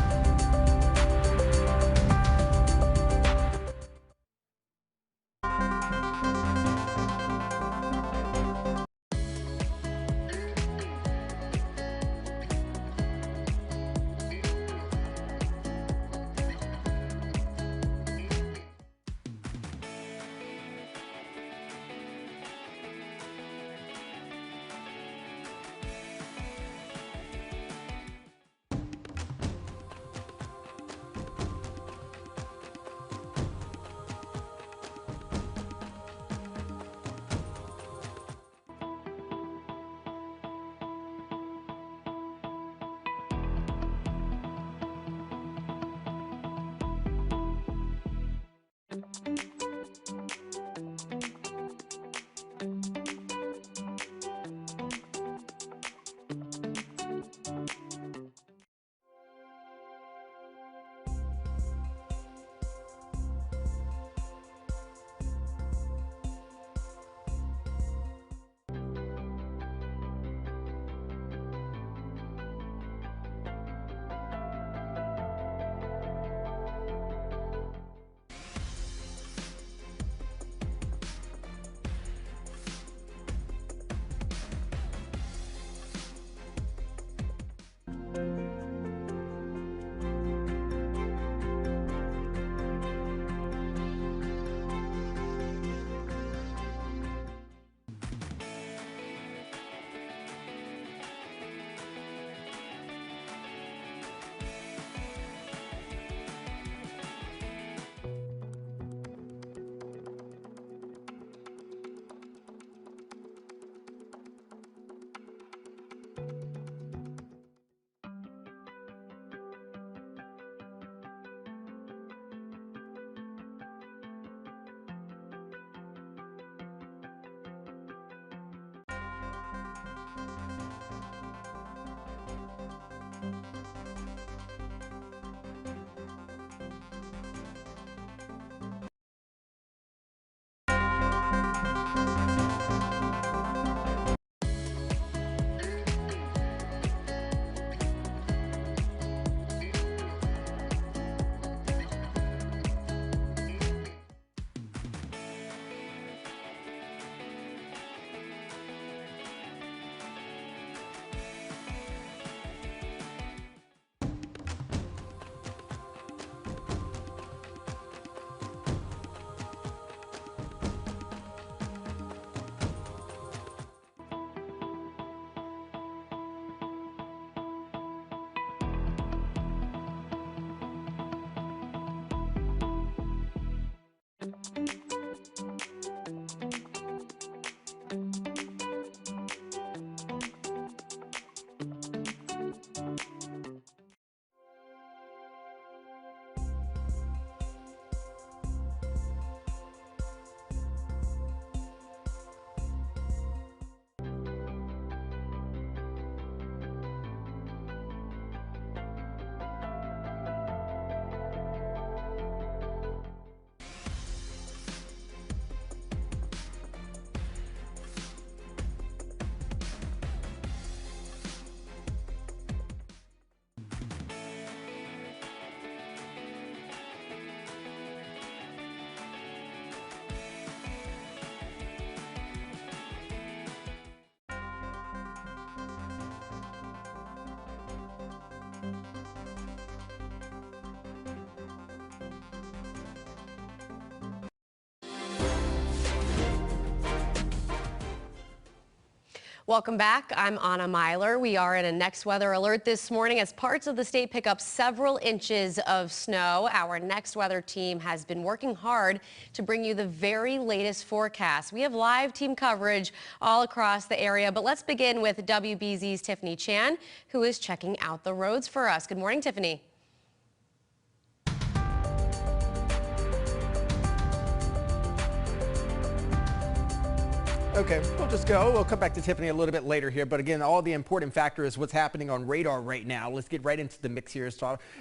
Welcome back. I'm Anna Myler. We are in a next weather alert this morning as parts of the state pick up several inches of snow. Our next weather team has been working hard to bring you the very latest forecast. We have live team coverage all across the area, but let's begin with WBZ's Tiffany Chan, who is checking out the roads for us. Good morning, Tiffany. Okay, we'll just go. We'll come back to Tiffany a little bit later here. But again, all the important factor is what's happening on radar right now. Let's get right into the mix here.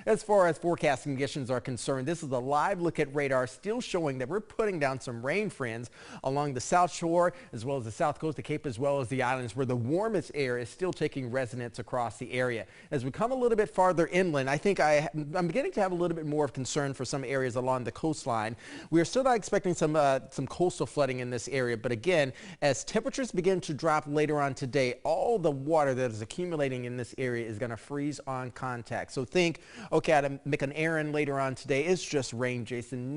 As far as forecasting conditions are concerned, this is a live look at radar, still showing that we're putting down some rain, friends, along the South Shore, as well as the South Coast, the Cape, as well as the islands, where the warmest air is still taking resonance across the area. As we come a little bit farther inland, I think I'm beginning to have a little bit more of concern for some areas along the coastline. We're still not expecting some coastal flooding in this area, but again, as temperatures begin to drop later on today, all the water that is accumulating in this area is going to freeze on contact. So think, okay, I'd make an errand later on today. It's just rain, Jason.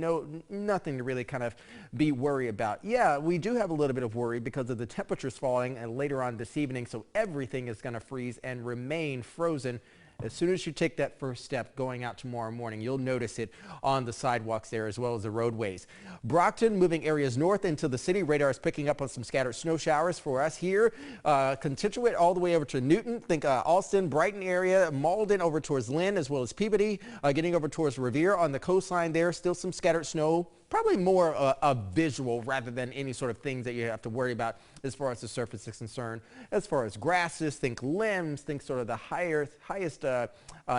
Nothing to really kind of be worried about. Yeah, we do have a little bit of worry because of the temperatures falling and later on this evening, so everything is going to freeze and remain frozen. As soon as you take that first step going out tomorrow morning, you'll notice it on the sidewalks there as well as the roadways. Brockton moving areas north into the city. Radar is picking up on some scattered snow showers for us here. Continuate all the way over to Newton. Think Alston, Brighton area, Malden over towards Lynn as well as Peabody. Getting over towards Revere on the coastline there. Still some scattered snow. Probably more a visual rather than any sort of things that you have to worry about as far as the surface is concerned. As far as grasses, think limbs, think sort of the highest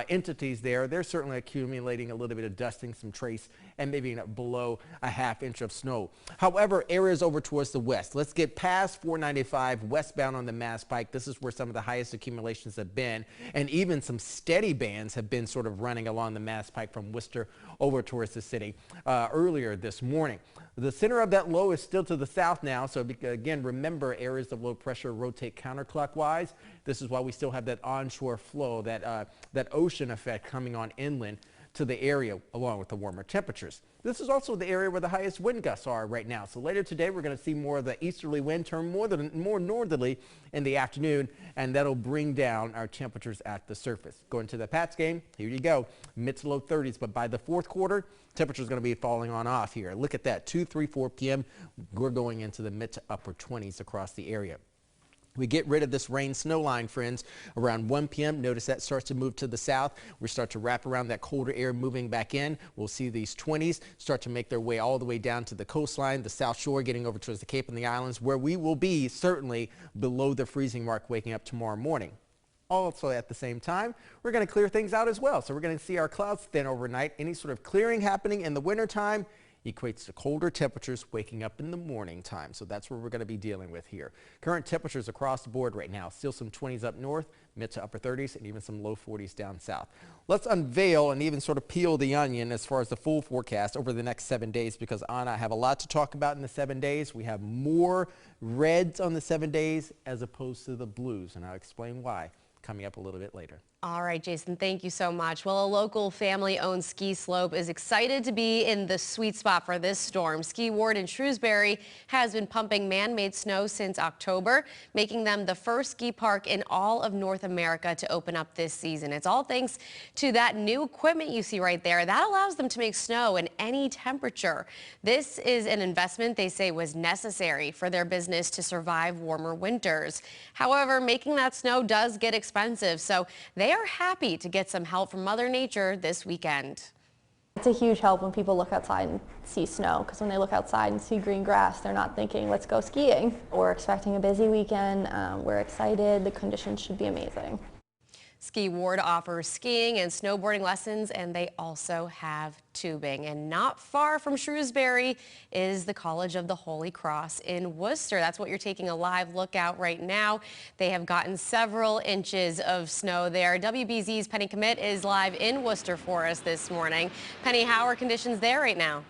entities there. They're certainly accumulating a little bit of dusting, some trace, and maybe below a ½ inch of snow. However, areas over towards the west. Let's get past 495 westbound on the Mass Pike. This is where some of the highest accumulations have been, and even some steady bands have been sort of running along the Mass Pike from Worcester over towards the city earlier this morning. The center of that low is still to the south now, so again, remember, areas of low pressure rotate counterclockwise. This is why we still have that onshore flow, that ocean effect coming on inland to the area along with the warmer temperatures. This is also the area where the highest wind gusts are right now. So later today, we're going to see more of the easterly wind turn more northerly in the afternoon, and that'll bring down our temperatures at the surface. Going to the Pats game, here you go, mid to low 30s, but by the fourth quarter, temperatures going to be falling on off here. Look at that, 2, 3, 4 p.m. We're going into the mid to upper 20s across the area. We get rid of this rain snow line, friends, around 1 p.m. Notice that starts to move to the south. We start to wrap around that colder air moving back in. We'll see these 20s start to make their way all the way down to the coastline, the South Shore, getting over towards the Cape and the islands, where we will be certainly below the freezing mark waking up tomorrow morning. Also at the same time, we're going to clear things out as well. So we're going to see our clouds thin overnight. Any sort of clearing happening in the wintertime equates to colder temperatures waking up in the morning time. So that's what we're going to be dealing with here. Current temperatures across the board right now, still some 20s up north, mid to upper 30s, and even some low 40s down south. Let's unveil and even sort of peel the onion as far as the full forecast over the next 7 days, because Anna, I have a lot to talk about in the 7 days. We have more reds on the 7 days as opposed to the blues, and I'll explain why coming up a little bit later. All right, Jason, thank you so much. Well, a local family-owned ski slope is excited to be in the sweet spot for this storm. Ski Ward in Shrewsbury has been pumping man-made snow since October, making them the first ski park in all of North America to open up this season. It's all thanks to that new equipment you see right there. That allows them to make snow in any temperature. This is an investment they say was necessary for their business to survive warmer winters. However, making that snow does get expensive, so they are happy to get some help from Mother Nature this weekend. It's a huge help when people look outside and see snow, because when they look outside and see green grass, they're not thinking, let's go skiing. We're expecting a busy weekend. We're excited. The conditions should be amazing. Ski Ward offers skiing and snowboarding lessons, and they also have tubing. And not far from Shrewsbury is the College of the Holy Cross in Worcester. That's what you're taking a live look at right now. They have gotten several inches of snow there. WBZ's Penny Commit is live in Worcester for us this morning. Penny, how are conditions there right now?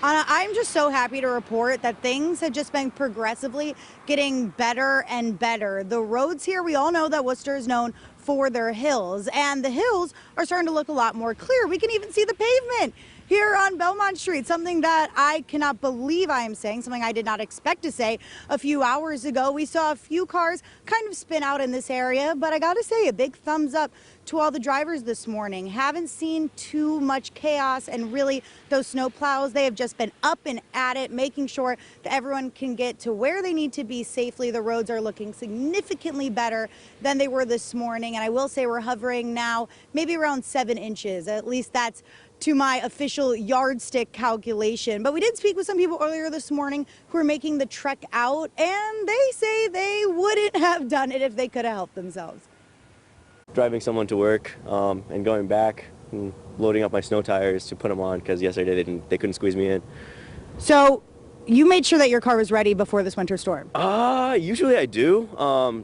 I'm just so happy to report that things have just been progressively getting better and better. The roads here, we all know that Worcester is known for their hills, and the hills are starting to look a lot more clear. We can even see the pavement here on Belmont Street, something that I cannot believe I am saying, something I did not expect to say a few hours ago. We saw a few cars kind of spin out in this area, but I gotta say, a big thumbs up to all the drivers this morning. Haven't seen too much chaos, and really those snow plows, they have just been up and at it, making sure that everyone can get to where they need to be safely. The roads are looking significantly better than they were this morning, and I will say we're hovering now maybe around 7 inches. At least that's to my official yardstick calculation. But we did speak with some people earlier this morning who are making the trek out, and they say they wouldn't have done it if they could have helped themselves. Driving someone to work and going back and loading up my snow tires to put them on because yesterday they couldn't squeeze me in. So you made sure that your car was ready before this winter storm? Usually I do.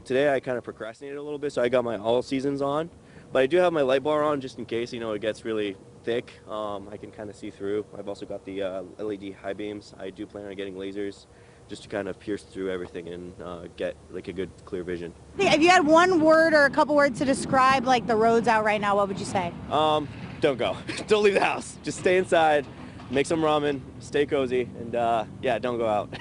Today I kind of procrastinated a little bit, so I got my all seasons on. But I do have my light bar on just in case, it gets really thick. I can kind of see through. I've also got the LED high beams. I do plan on getting lasers just to kind of pierce through everything and get like a good clear vision. If you had one word or a couple words to describe like the roads out right now, what would you say? Don't go. Don't leave the house. Just stay inside, make some ramen, stay cozy, and yeah, don't go out.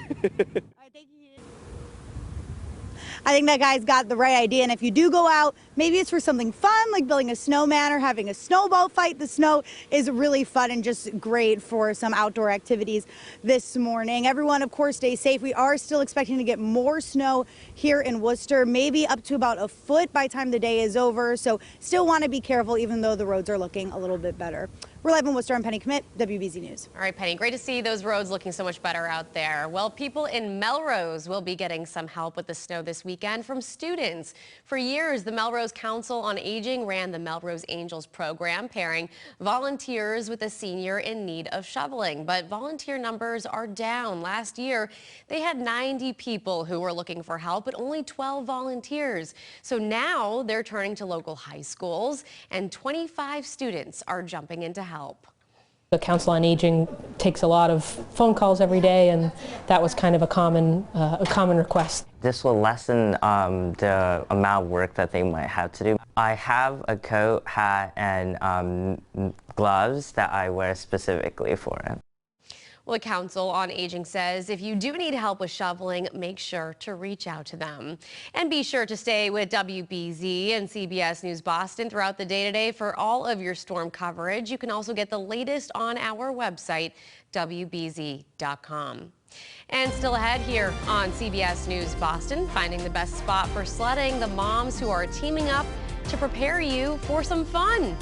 I think that guy's got the right idea, and if you do go out, maybe it's for something fun like building a snowman or having a snowball fight. The snow is really fun and just great for some outdoor activities this morning. Everyone, of course, stay safe. We are still expecting to get more snow here in Worcester, maybe up to about a foot by the time the day is over, so still want to be careful even though the roads are looking a little bit better. We're live in Worcester. I'm Penny Commit, WBZ News. All right, Penny, great to see those roads looking so much better out there. Well, people in Melrose will be getting some help with the snow this weekend from students. For years, the Melrose Council on Aging ran the Melrose Angels program, pairing volunteers with a senior in need of shoveling. But volunteer numbers are down. Last year, they had 90 people who were looking for help, but only 12 volunteers. So now they're turning to local high schools, and 25 students are jumping into help. The Council on Aging takes a lot of phone calls every day, and that was kind of a common request. This will lessen the amount of work that they might have to do. I have a coat, hat, and gloves that I wear specifically for it. Well, the Council on Aging says if you do need help with shoveling, make sure to reach out to them. And be sure to stay with WBZ and CBS News Boston throughout the day today for all of your storm coverage. You can also get the latest on our website, WBZ.com. And still ahead here on CBS News Boston, finding the best spot for sledding, the moms who are teaming up to prepare you for some fun.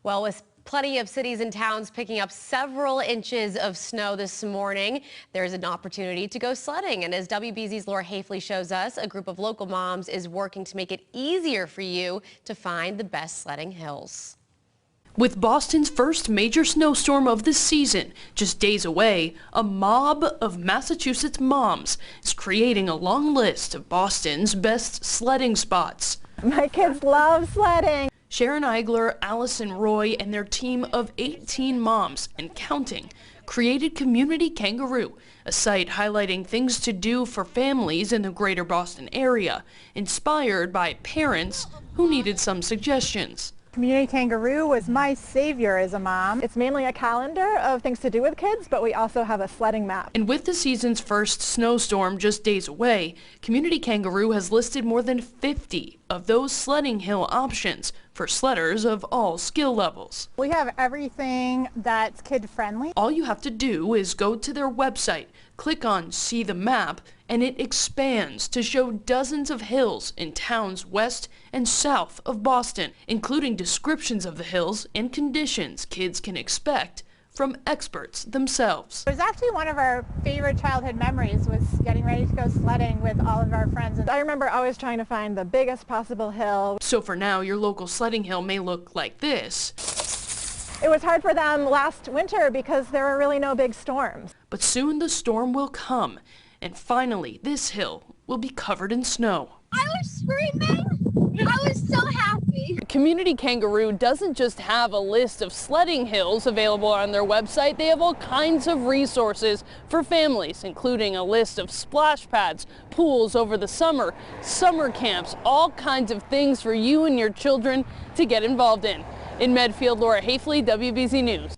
Well, with plenty of cities and towns picking up several inches of snow this morning, there's an opportunity to go sledding. And as WBZ's Laura Hafley shows us, a group of local moms is working to make it easier for you to find the best sledding hills. With Boston's first major snowstorm of the season just days away, a mob of Massachusetts moms is creating a long list of Boston's best sledding spots. My kids love sledding. Sharon Eigler, Allison Roy, and their team of 18 moms and counting created Community Kangaroo, a site highlighting things to do for families in the greater Boston area, inspired by parents who needed some suggestions. Community Kangaroo was my savior as a mom. It's mainly a calendar of things to do with kids, but we also have a sledding map. And with the season's first snowstorm just days away, Community Kangaroo has listed more than 50 of those sledding hill options for sledders of all skill levels. We have everything that's kid-friendly. All you have to do is go to their website, click on See the Map, and it expands to show dozens of hills in towns west and south of Boston, including descriptions of the hills and conditions kids can expect from experts themselves. It was actually one of our favorite childhood memories was getting ready to go sledding with all of our friends. And I remember always trying to find the biggest possible hill. So for now, your local sledding hill may look like this. It was hard for them last winter because there were really no big storms. But soon the storm will come, and finally this hill will be covered in snow. I was screaming. I was so happy. Community Kangaroo doesn't just have a list of sledding hills available on their website. They have all kinds of resources for families, including a list of splash pads, pools over the summer camps, all kinds of things for you and your children to get involved in. In Medfield, Laura Hafley, WBZ News.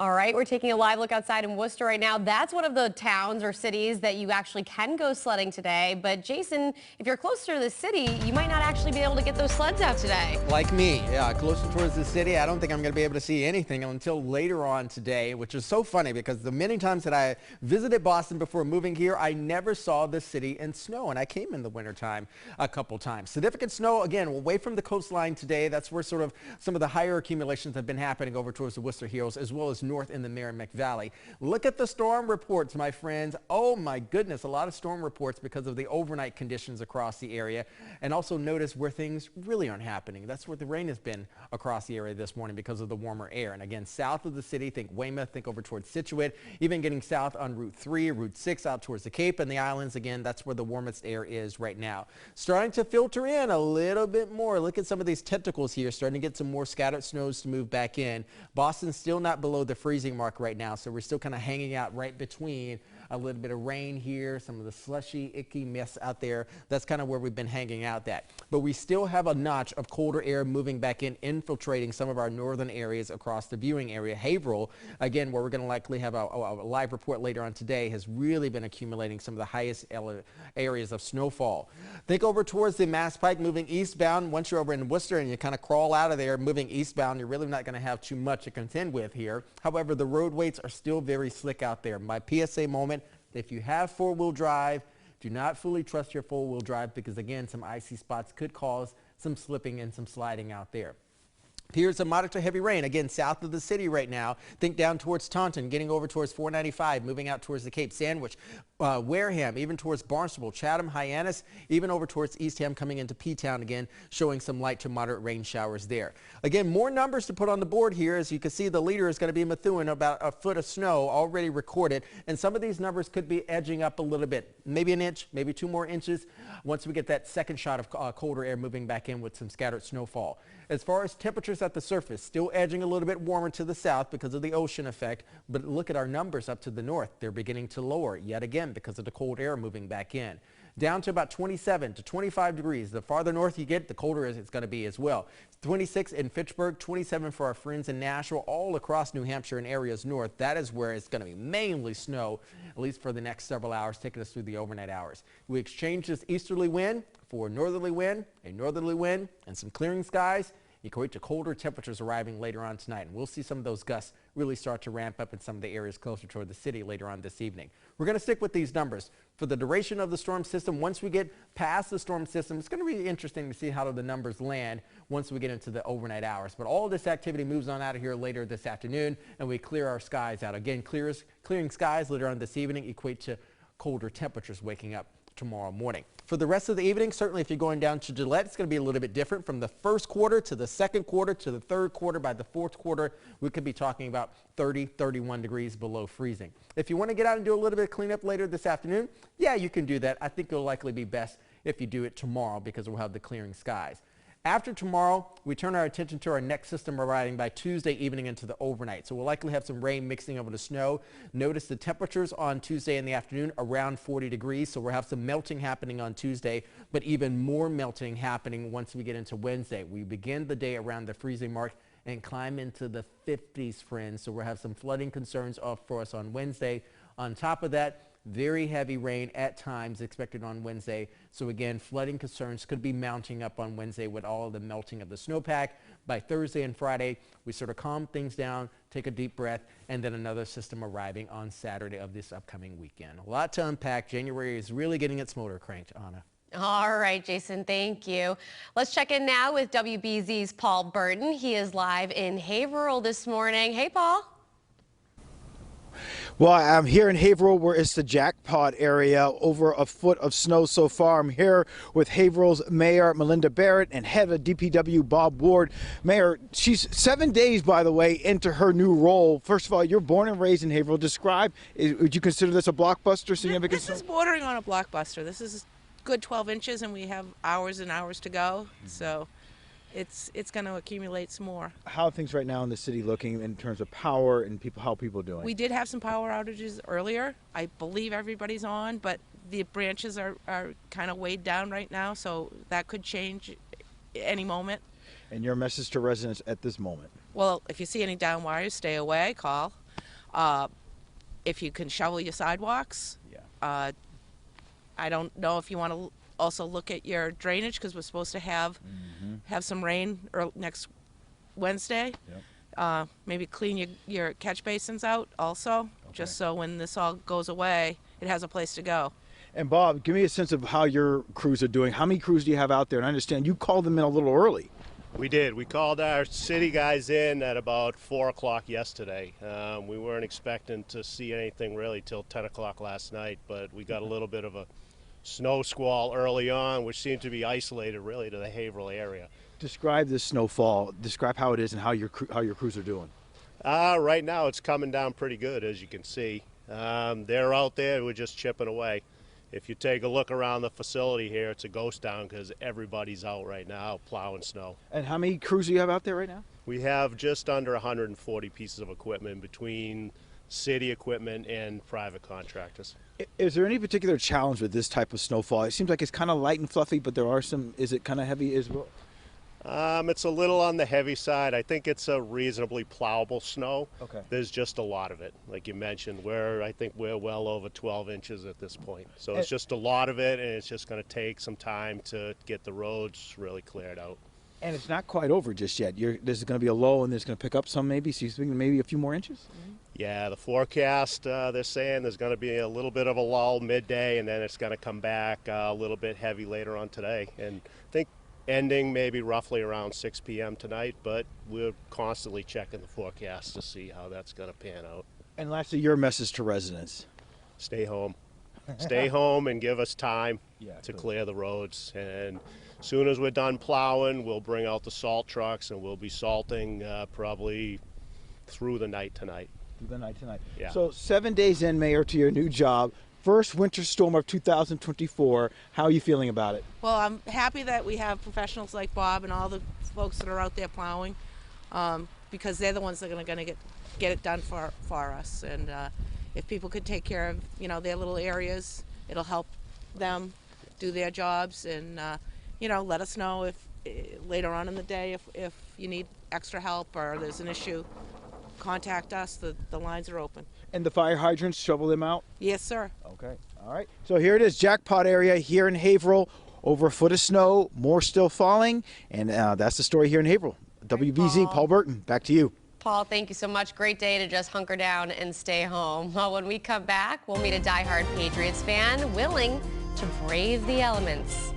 All right, we're taking a live look outside in Worcester right now. That's one of the towns or cities that you actually can go sledding today. But Jason, if you're closer to the city, you might not actually be able to get those sleds out today. Like me, yeah, closer towards the city, I don't think I'm going to be able to see anything until later on today, which is so funny because the many times that I visited Boston before moving here, I never saw the city in snow, and I came in the wintertime a couple times. Significant snow, again, away from the coastline today. That's where sort of some of the higher accumulations have been happening over towards the Worcester Hills, as well as north in the Merrimack Valley. Look at the storm reports, my friends. Oh my goodness, a lot of storm reports because of the overnight conditions across the area. And also notice where things really aren't happening. That's where the rain has been across the area this morning because of the warmer air. And again, south of the city, think Weymouth, think over towards Scituate, even getting south on Route 3, Route 6 out towards the Cape and the islands. Again, that's where the warmest air is right now. Starting to filter in a little bit more. Look at some of these tentacles here, starting to get some more scattered snows to move back in. Boston's still not below the freezing mark right now, so we're still kind of hanging out right between a little bit of rain here, some of the slushy, icky mess out there. That's kind of where we've been hanging out at. But we still have a notch of colder air moving back in, infiltrating some of our northern areas across the viewing area. Haverhill, again, where we're going to likely have a live report later on today, has really been accumulating some of the highest areas of snowfall. Think over towards the Mass Pike, moving eastbound. Once you're over in Worcester and you kind of crawl out of there, moving eastbound, you're really not going to have too much to contend with here. However, the road weights are still very slick out there. My PSA moment, if you have four-wheel drive, do not fully trust your four-wheel drive because, again, some icy spots could cause some slipping and some sliding out there. Here's some moderate to heavy rain, again, south of the city right now. Think down towards Taunton, getting over towards 495, moving out towards the Cape Sandwich, Wareham, even towards Barnstable, Chatham, Hyannis, even over towards Eastham, coming into P-Town again, showing some light to moderate rain showers there. Again, more numbers to put on the board here. As you can see, the leader is going to be Methuen, about a foot of snow already recorded, and some of these numbers could be edging up a little bit, maybe an inch, maybe 2 more inches, once we get that second shot of colder air moving back in with some scattered snowfall. As far as temperatures at the surface, still edging a little bit warmer to the south because of the ocean effect, but look at our numbers up to the north. They're beginning to lower yet again because of the cold air moving back in. Down to about 27 to 25 degrees. The farther north you get, the colder it's going to be as well. 26 in Fitchburg, 27 for our friends in Nashville, all across New Hampshire and areas north. That is where it's going to be mainly snow, at least for the next several hours, taking us through the overnight hours. We exchange this easterly wind for a northerly wind, and some clearing skies. equate to colder temperatures arriving later on tonight. And we'll see some of those gusts really start to ramp up in some of the areas closer toward the city later on this evening. We're going to stick with these numbers for the duration of the storm system. Once we get past the storm system, it's going to be interesting to see how the numbers land once we get into the overnight hours. But all of this activity moves on out of here later this afternoon, and we clear our skies out. Again, clearing skies later on this evening equate to colder temperatures waking up tomorrow morning. For the rest of the evening, certainly if you're going down to Gillette, it's going to be a little bit different from the first quarter to the second quarter to the third quarter. By the fourth quarter, we could be talking about 30, 31 degrees below freezing. If you want to get out and do a little bit of cleanup later this afternoon, yeah, you can do that. I think it'll likely be best if you do it tomorrow because we'll have the clearing skies. After tomorrow, we turn our attention to our next system arriving by Tuesday evening into the overnight. So we'll likely have some rain mixing over the snow. Notice the temperatures on Tuesday in the afternoon around 40 degrees. So we'll have some melting happening on Tuesday, but even more melting happening once we get into Wednesday. We begin the day around the freezing mark and climb into the 50s, friends. So we'll have some flooding concerns off for us on Wednesday. On top of that, very heavy rain at times expected on Wednesday. So again, flooding concerns could be mounting up on Wednesday with all of the melting of the snowpack. By Thursday and Friday, we sort of calm things down, take a deep breath, and then another system arriving on Saturday of this upcoming weekend. A lot to unpack. January is really getting its motor cranked, Anna. All right, Jason, thank you. Let's check in now with WBZ's Paul Burton. He is live in Haverhill this morning. Hey, Paul. Well, I'm here in Haverhill where it's the jackpot area. Over a foot of snow so far. I'm here with Haverhill's Mayor Melinda Barrett and head of DPW Bob Ward. Mayor, she's 7 days, by the way, into her new role. First of all, you're born and raised in Haverhill. Would you consider this a blockbuster significant? This is bordering on a blockbuster. This is good 12 inches and we have hours and hours to go. So it's going to accumulate some more. How are things right now in the city looking in terms of power and how people are doing? We did have some power outages earlier. I believe everybody's on, but the branches are kind of weighed down right now, so that could change any moment. And your message to residents at this moment? Well, if you see any down wires, stay away, call. If you can shovel your sidewalks, I don't know if you want to also look at your drainage because we're supposed to have some rain next Wednesday. Yep. Maybe clean your catch basins out also, just so when this all goes away, it has a place to go. And Bob, give me a sense of how your crews are doing. How many crews do you have out there? And I understand you called them in a little early. We did. We called our city guys in at about 4 o'clock yesterday. We weren't expecting to see anything really till 10 o'clock last night, but we got a little bit of a snow squall early on, which seemed to be isolated really to the Haverhill area. Describe this snowfall. Describe how it is and how your crews are doing. Right now it's coming down pretty good, as you can see. They're out there. We're just chipping away. If you take a look around the facility here, it's a ghost town because everybody's out right now plowing snow. And how many crews do you have out there right now? We have just under 140 pieces of equipment between city equipment and private contractors. Is there any particular challenge with this type of snowfall? It seems like it's kind of light and fluffy, but there are some. Is it kind of heavy as well? It's a little on the heavy side. I think it's a reasonably plowable snow. Okay. There's just a lot of it. Like you mentioned, I think we're well over 12 inches at this point. So it's just a lot of it, and it's just going to take some time to get the roads really cleared out. And it's not quite over just yet. There's going to be a lull, and there's going to pick up some maybe. So you're thinking maybe a few more inches? Mm-hmm. Yeah, the forecast, they're saying there's going to be a little bit of a lull midday, and then it's going to come back a little bit heavy later on today. And I think ending maybe roughly around 6 p.m. tonight, but we're constantly checking the forecast to see how that's going to pan out. And lastly, your message to residents. Stay home. Stay home and give us time to clear the roads. And as soon as we're done plowing, we'll bring out the salt trucks and we'll be salting probably through the night tonight. Through the night tonight. Yeah. So 7 days in, Mayor, to your new job. First winter storm of 2024. How are you feeling about it? Well, I'm happy that we have professionals like Bob and all the folks that are out there plowing, because they're the ones that are going to get it done for us. And if people could take care of their little areas, it'll help them do their jobs. And let us know if later on in the day if you need extra help or there's an issue. Contact us. The lines are open. And the fire hydrants, shovel them out? Yes, sir. Okay. All right. So here it is, jackpot area here in Haverhill. Over a foot of snow, more still falling, and that's the story here in Haverhill. WBZ, Paul Burton, back to you. Paul, thank you so much. Great day to just hunker down and stay home. Well, when we come back, we'll meet a diehard Patriots fan willing to brave the elements.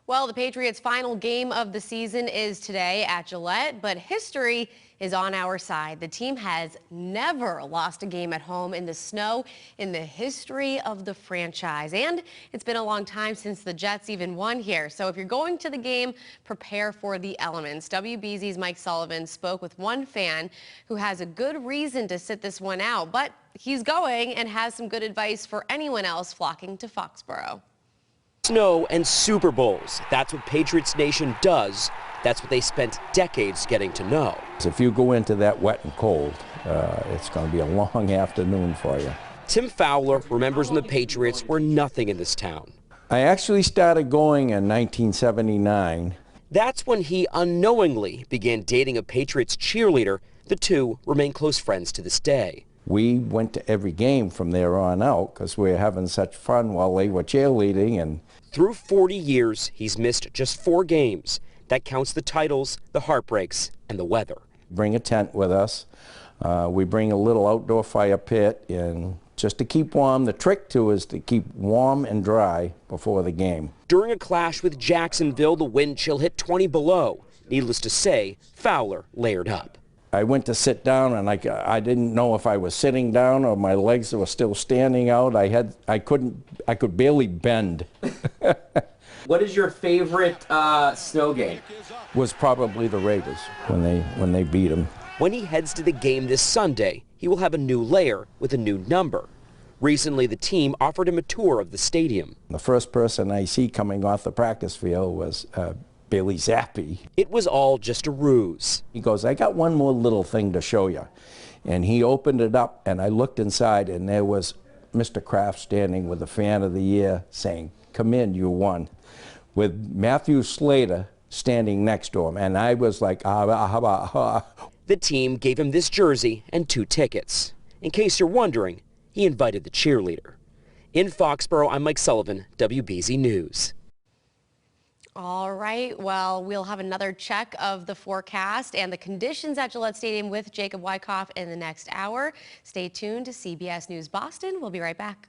Well, the Patriots' final game of the season is today at Gillette, but history is on our side. The team has never lost a game at home in the snow in the history of the franchise. And it's been a long time since the Jets even won here. So if you're going to the game, prepare for the elements. WBZ's Mike Sullivan spoke with one fan who has a good reason to sit this one out, but he's going and has some good advice for anyone else flocking to Foxborough. Snow and Super Bowls. That's what Patriots Nation does. That's what they spent decades getting to know. If you go into that wet and cold, it's going to be a long afternoon for you. Tim Fowler remembers when the Patriots were nothing in this town. I actually started going in 1979. That's when he unknowingly began dating a Patriots cheerleader. The two remain close friends to this day. We went to every game from there on out because we were having such fun while they were cheerleading. And through 40 years, he's missed just 4 games. That counts the titles, the heartbreaks, and the weather. Bring a tent with us. We bring a little outdoor fire pit, and just to keep warm. The trick, too, is to keep warm and dry before the game. During a clash with Jacksonville, the wind chill hit 20 below. Needless to say, Fowler layered up. I went to sit down, and I didn't know if I was sitting down or my legs were still standing out. I could barely bend. What is your favorite snow game? Was probably the Raiders when they beat them. When he heads to the game this Sunday, he will have a new layer with a new number. Recently, the team offered him a tour of the stadium. The first person I see coming off the practice field was Billy Zappi. It was all just a ruse. He goes, "I got one more little thing to show you." And he opened it up, and I looked inside, and there was Mr. Kraft standing with the Fan of the Year saying, "Come in, you won," with Matthew Slater standing next to him. And I was like, The team gave him this jersey and 2 tickets. In case you're wondering, he invited the cheerleader. In Foxborough, I'm Mike Sullivan, WBZ News. All right, well, we'll have another check of the forecast and the conditions at Gillette Stadium with Jacob Wyckoff in the next hour. Stay tuned to CBS News Boston. We'll be right back.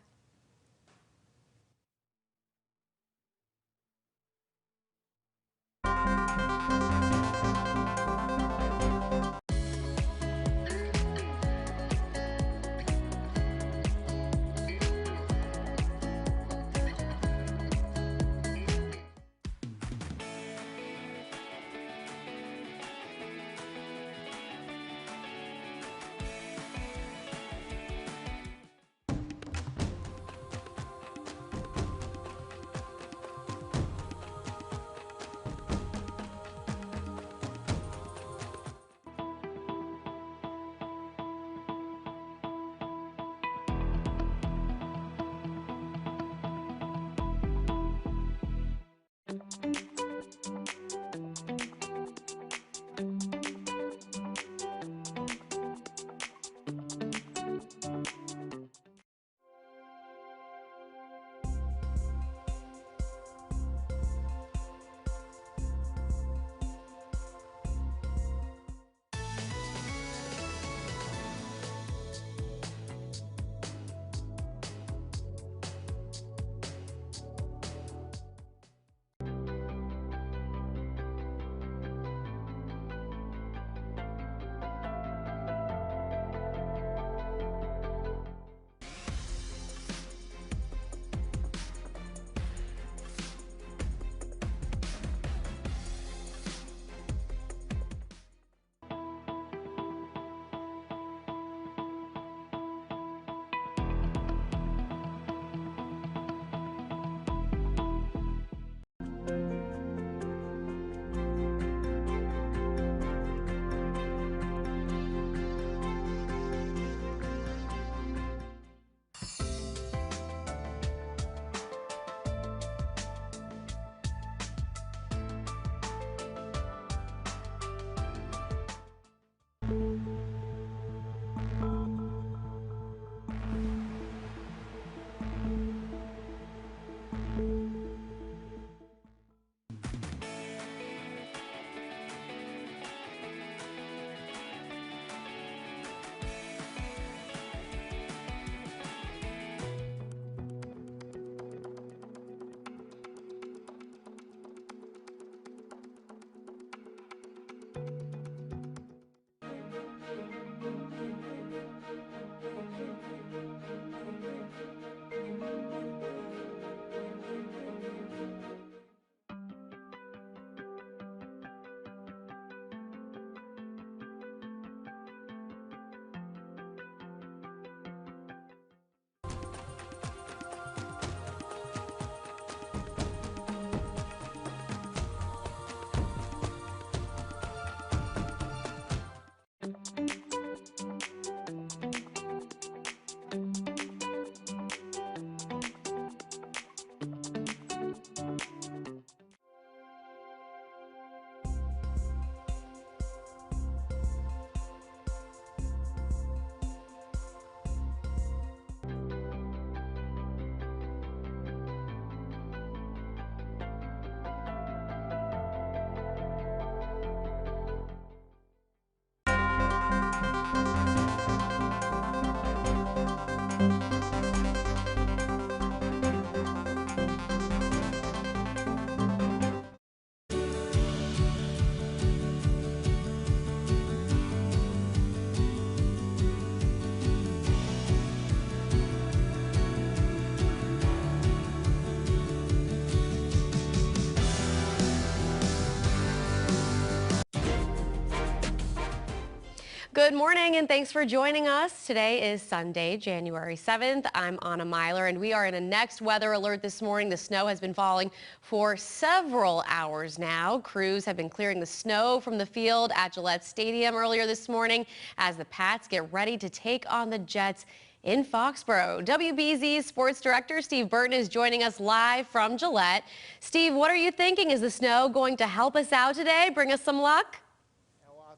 Good morning and thanks for joining us. Today is Sunday, January 7th. I'm Anna Myler and we are in a next weather alert this morning. The snow has been falling for several hours now. Crews have been clearing the snow from the field at Gillette Stadium earlier this morning as the Pats get ready to take on the Jets in Foxborough. WBZ's sports director Steve Burton is joining us live from Gillette. Steve, what are you thinking? Is the snow going to help us out today? Bring us some luck?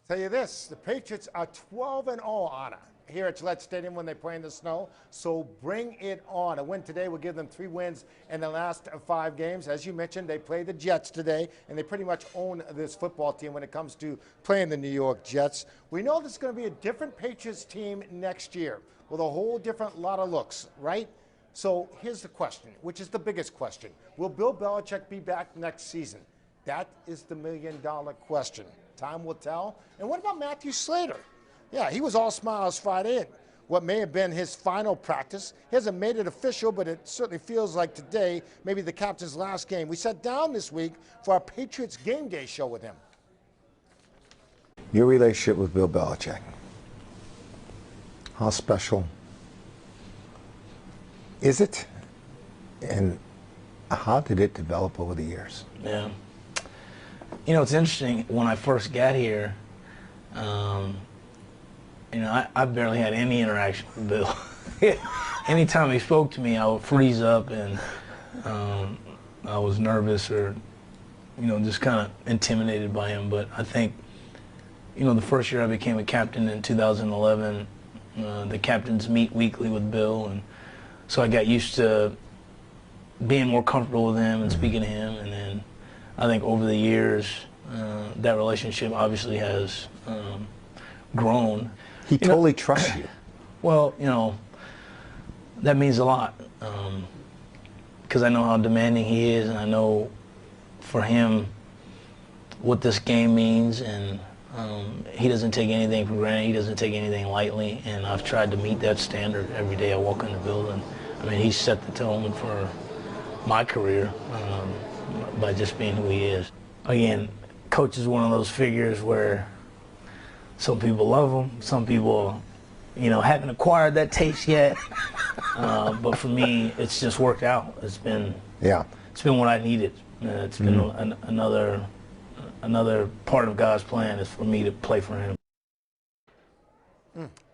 Tell you this, the Patriots are 12-0, Anna. here at Gillette Stadium when they play in the snow. So bring it on. A win today will give them 3 wins in the last 5 games. As you mentioned, they play the Jets today, and they pretty much own this football team when it comes to playing the New York Jets. We know this is going to be a different Patriots team next year with a whole different lot of looks, right? So here's the question, which is the biggest question. Will Bill Belichick be back next season? That is the million-dollar question. Time will tell. And what about Matthew Slater? Yeah, he was all smiles Friday at what may have been his final practice. He hasn't made it official, but it certainly feels like today, maybe the captain's last game. We sat down this week for our Patriots game day show with him. Your relationship with Bill Belichick, how special is it? And how did it develop over the years? Yeah. You know, it's interesting. When I first got here, you know, I barely had any interaction with Bill. Anytime he spoke to me, I would freeze up, and I was nervous or, you know, just kind of intimidated by him. But I think, you know, the first year I became a captain in 2011, the captains meet weekly with Bill, and so I got used to being more comfortable with him and speaking to him. And then I think over the years, that relationship obviously has grown. He totally trusts you. Well, you know, that means a lot, because I know how demanding he is, and I know for him what this game means, and he doesn't take anything for granted. He doesn't take anything lightly, and I've tried to meet that standard every day I walk in the building. I mean, he's set the tone for my career by just being who he is. Again, coach is one of those figures where some people love him, some people, you know, haven't acquired that taste yet. But for me, it's just worked out. It's been what I needed. It's been another part of God's plan is for me to play for him.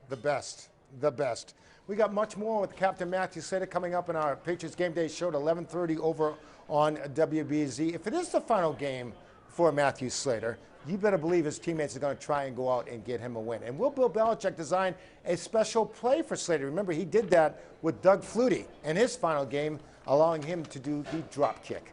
The best, the best. We got much more with Captain Matthew Slater coming up in our Patriots Game Day show at 11:30 over on WBZ. If it is the final game for Matthew Slater, you better believe his teammates are going to try and go out and get him a win. And will Bill Belichick design a special play for Slater? Remember, he did that with Doug Flutie in his final game, allowing him to do the drop kick.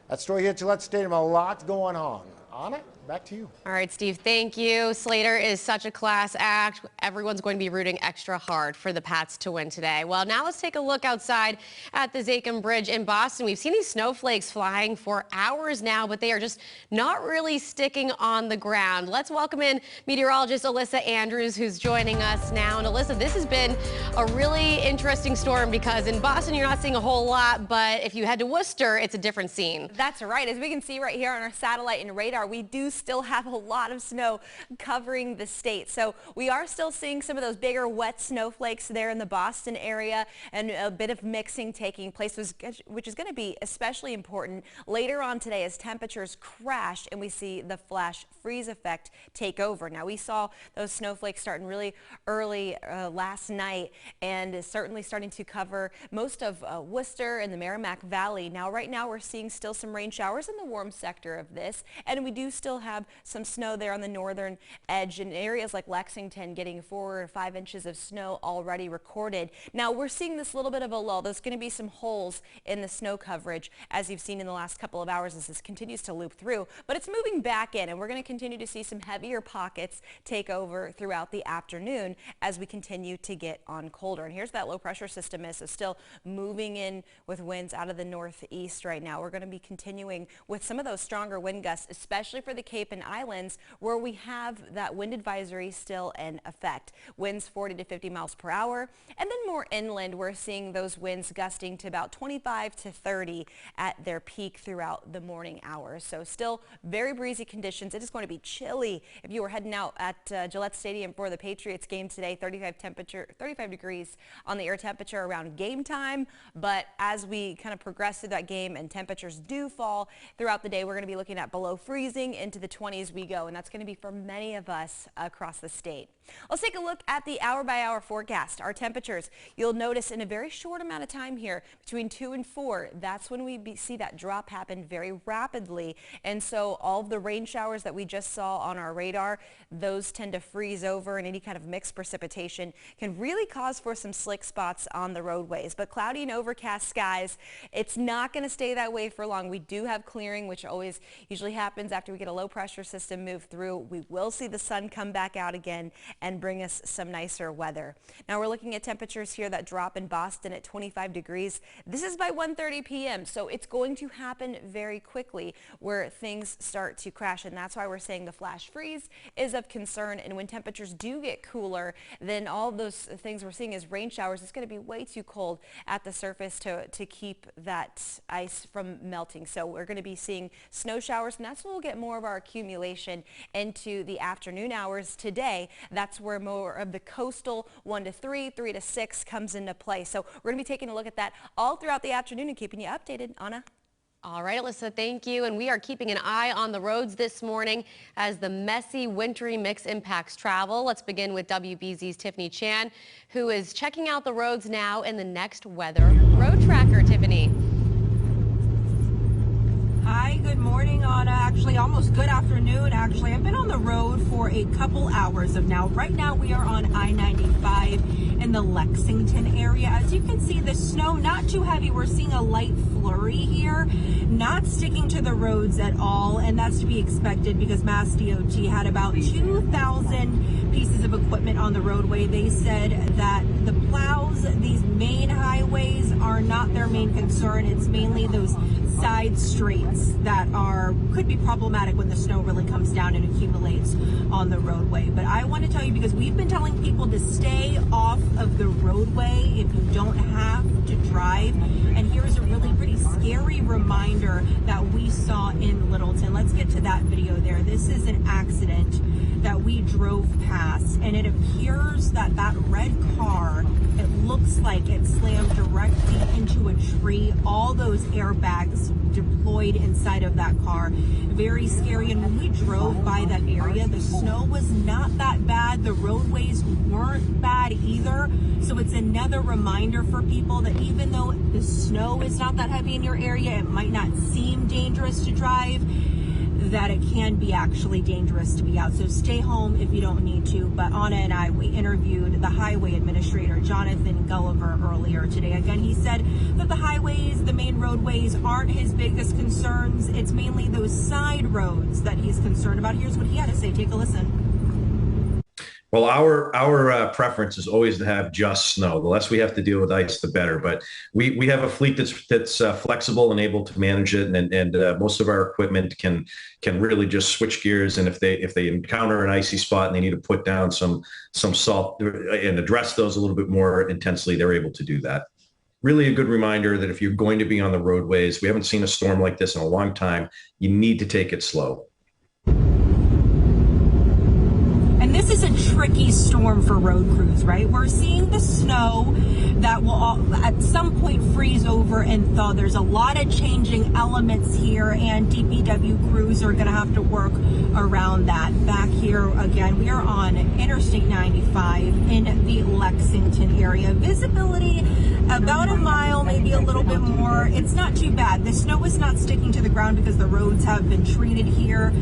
That story here at Gillette Stadium, a lot going on. Anna, back to you. All right, Steve, thank you. Slater is such a class act. Everyone's going to be rooting extra hard for the Pats to win today. Well, now let's take a look outside at the Zakim Bridge in Boston. We've seen these snowflakes flying for hours now, but they are just not really sticking on the ground. Let's welcome in meteorologist Alyssa Andrews, who's joining us now. And Alyssa, this has been a really interesting storm because in Boston, you're not seeing a whole lot, but if you head to Worcester, it's a different scene. That's right. As we can see right here on our satellite and radar, we do still have a lot of snow covering the state. So we are still seeing some of those bigger wet snowflakes there in the Boston area, and a bit of mixing taking place, which is going to be especially important later on today as temperatures crash and we see the flash freeze effect take over. Now, we saw those snowflakes starting really early last night and is certainly starting to cover most of Worcester and the Merrimack Valley. Now, right now, we're seeing still some rain showers in the warm sector of this, and we do still have some snow there on the northern edge in areas like Lexington, getting 4 or 5 inches of snow already recorded. Now, we're seeing this little bit of a lull. There's going to be some holes in the snow coverage, as you've seen in the last couple of hours as this continues to loop through, but it's moving back in, and we're going to continue to see some heavier pockets take over throughout the afternoon as we continue to get on colder. And here's that low pressure system is still moving in with winds out of the northeast right now. We're going to be continuing with some of those stronger wind gusts, especially for the Cape and Islands, where we have that wind advisory still in effect. Winds 40 to 50 miles per hour. And then more inland, we're seeing those winds gusting to about 25 to 30 at their peak throughout the morning hours. So still very breezy conditions. It is going to be chilly if you were heading out at Gillette Stadium for the Patriots game today. 35 degrees on the air temperature around game time. But as we kind of progress through that game and temperatures do fall throughout the day, we're going to be looking at below freezing into the 20s we go, and that's going to be for many of us across the state. Let's take a look at the hour-by-hour forecast. Our temperatures, you'll notice in a very short amount of time here, between 2 and 4, that's when we see that drop happen very rapidly. And so all of the rain showers that we just saw on our radar, those tend to freeze over, and any kind of mixed precipitation can really cause for some slick spots on the roadways. But cloudy and overcast skies, it's not going to stay that way for long. We do have clearing, which always usually happens after we get a low pressure system move through. We will see the sun come back out again and bring us some nicer weather. Now we're looking at temperatures here that drop in Boston at 25 degrees. This is by 1:30 p.m. So it's going to happen very quickly where things start to crash, and that's why we're saying the flash freeze is of concern. And when temperatures do get cooler, then all those things we're seeing as rain showers, it's going to be way too cold at the surface to keep that ice from melting. So we're going to be seeing snow showers, and that's when we'll get more of our accumulation into the afternoon hours today. That's where more of the coastal 1 to 3, 3 to 6 comes into play. So we're going to be taking a look at that all throughout the afternoon and keeping you updated. Anna? All right, Alyssa, thank you. And we are keeping an eye on the roads this morning as the messy, wintry mix impacts travel. Let's begin with WBZ's Tiffany Chan, who is checking out the roads now in the Next Weather Road Tracker. Tiffany. Hi, good morning, Anna. Actually, almost good afternoon, actually. I've been on the road for a couple hours of now. Right now, we are on I-95 in the Lexington area. As you can see, the snow, not too heavy. We're seeing a light flurry here, not sticking to the roads at all, and that's to be expected because Mass DOT had about 2,000 pieces of equipment on the roadway. They said that the plows, these main highways, are not their main concern. It's mainly those side streets that could be problematic when the snow really comes down and accumulates on the roadway. But I want to tell you, because we've been telling people to stay off of the roadway if you don't have to drive. And here's a really pretty scary reminder that we saw in Littleton. Let's get to that video there. This is an accident that we drove past, and it appears that that red car, it looks like it slammed directly into a tree. All those airbags deployed inside of that car. Very scary. And when we drove by that area, the snow was not that bad. The roadways weren't bad either. So it's another reminder for people that even though the snow is not that heavy in your area, it might not seem dangerous to drive, that it can be actually dangerous to be out. So stay home if you don't need to. But Anna and I, we interviewed the highway administrator, Jonathan Gulliver, earlier today. Again, he said that the highways, the main roadways, aren't his biggest concerns. It's mainly those side roads that he's concerned about. Here's what he had to say. Take a listen. Well, our preference is always to have just snow. The less we have to deal with ice, the better. But we have a fleet that's flexible and able to manage it, and most of our equipment can really just switch gears. And if they encounter an icy spot and they need to put down some salt and address those a little bit more intensely, they're able to do that. Really a good reminder that if you're going to be on the roadways, we haven't seen a storm like this in a long time. You need to take it slow. And this is a tricky storm for road crews, right? We're seeing the snow that will at some point freeze over and thaw. There's a lot of changing elements here, and DPW crews are going to have to work around that. Back here again, we are on Interstate 95 in the Lexington area. Visibility about a mile, maybe a little bit more. It's not too bad. The snow is not sticking to the ground because the roads have been treated here.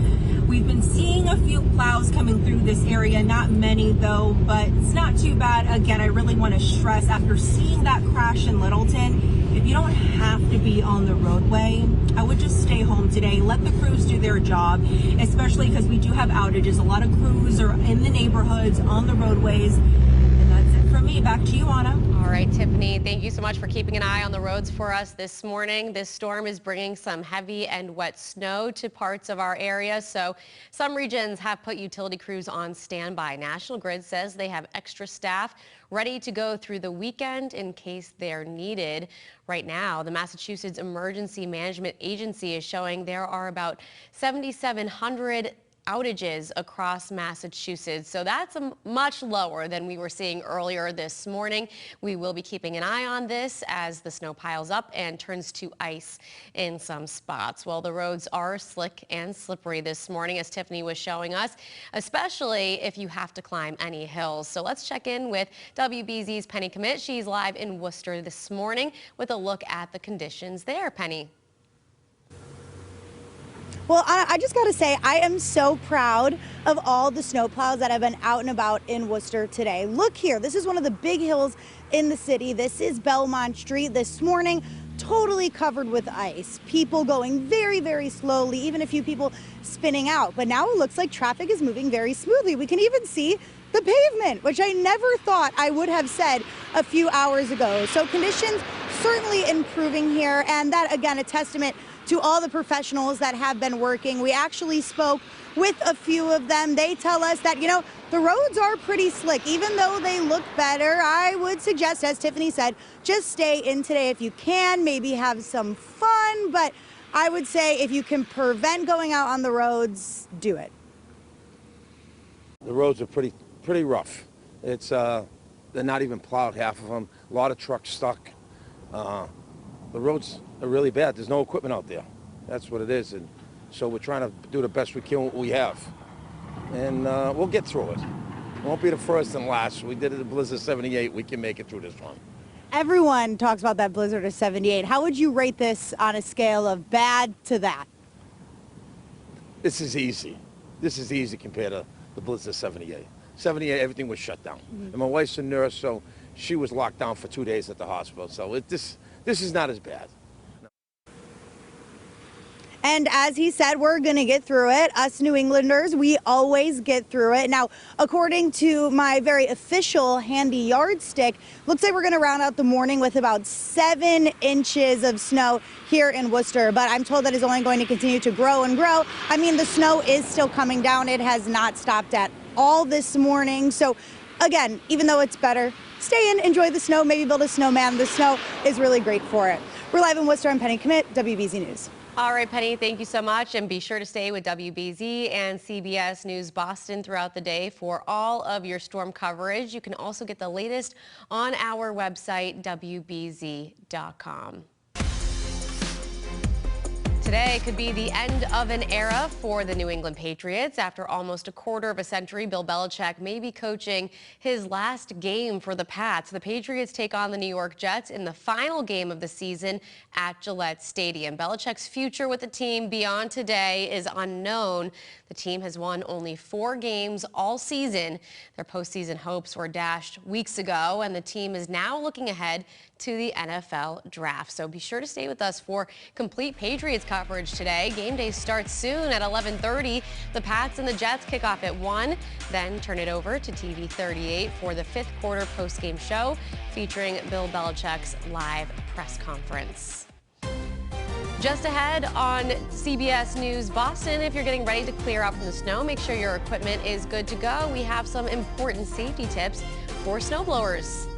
We've been seeing a few plows coming through this area, not many though, but it's not too bad. Again, I really want to stress, after seeing that crash in Littleton, if you don't have to be on the roadway, I would just stay home today. Let the crews do their job, especially because we do have outages. A lot of crews are in the neighborhoods, on the roadways. And that's it from me. Back to you, Anna. All right, Tiffany, thank you so much for keeping an eye on the roads for us this morning. This storm is bringing some heavy and wet snow to parts of our area, so some regions have put utility crews on standby. National Grid says they have extra staff ready to go through the weekend in case they're needed. Right now, the Massachusetts Emergency Management Agency is showing there are about 7,700 outages across Massachusetts. So that's much lower than we were seeing earlier this morning. We will be keeping an eye on this as the snow piles up and turns to ice in some spots. Well, the roads are slick and slippery this morning, as Tiffany was showing us, especially if you have to climb any hills. So let's check in with WBZ's Penny Commit. She's live in Worcester this morning with a look at the conditions there. Penny. Well, I just got to say, I am so proud of all the snowplows that have been out and about in Worcester today. Look here, this is one of the big hills in the city. This is Belmont Street. This morning, totally covered with ice. People going very, very slowly, even a few people spinning out. But now it looks like traffic is moving very smoothly. We can even see the pavement, which I never thought I would have said a few hours ago. So conditions certainly improving here, and that, again, a testament to all the professionals that have been working. We actually spoke with a few of them. They tell us that, you know, the roads are pretty slick. Even though they look better, I would suggest, as Tiffany said, just stay in today if you can, maybe have some fun. But I would say if you can prevent going out on the roads, do it. The roads are pretty rough. It's they're not even plowed, half of them. A lot of trucks stuck. The roads are really bad. There's no equipment out there. That's what it is. And so we're trying to do the best we can with what we have. And we'll get through it. It won't be the first and last. We did it in Blizzard 78. We can make it through this one. Everyone talks about that blizzard of 78. How would you rate this on a scale of bad to that? This is easy. This is easy compared to the Blizzard 78. 78, everything was shut down. And my wife's a nurse, so she was locked down for 2 days at the hospital. So this is not as bad. And as he said, we're going to get through it. Us New Englanders, we always get through it. Now, according to my very official handy yardstick, looks like we're going to round out the morning with about 7 inches of snow here in Worcester. But I'm told that is only going to continue to grow and grow. I mean, the snow is still coming down. It has not stopped at all this morning. So again, even though it's better, stay in, enjoy the snow, maybe build a snowman. The snow is really great for it. We're live in Worcester. I'm Penny Commit, WBZ News. All right, Penny, thank you so much. And be sure to stay with WBZ and CBS News Boston throughout the day for all of your storm coverage. You can also get the latest on our website, WBZ.com. Today could be the end of an era for the New England Patriots. After almost a quarter of a century, Bill Belichick may be coaching his last game for the Pats. The Patriots take on the New York Jets in the final game of the season at Gillette Stadium. Belichick's future with the team beyond today is unknown. The team has won only 4 games all season. Their postseason hopes were dashed weeks ago, and the team is now looking ahead to the NFL draft. So be sure to stay with us for complete Patriots coverage today. Game day starts soon at 11:30. The Pats and the Jets kick off at 1, then turn it over to TV 38 for the 5th quarter post-game show featuring Bill Belichick's live press conference. Just ahead on CBS News Boston, if you're getting ready to clear out from the snow, make sure your equipment is good to go. We have some important safety tips for snowblowers.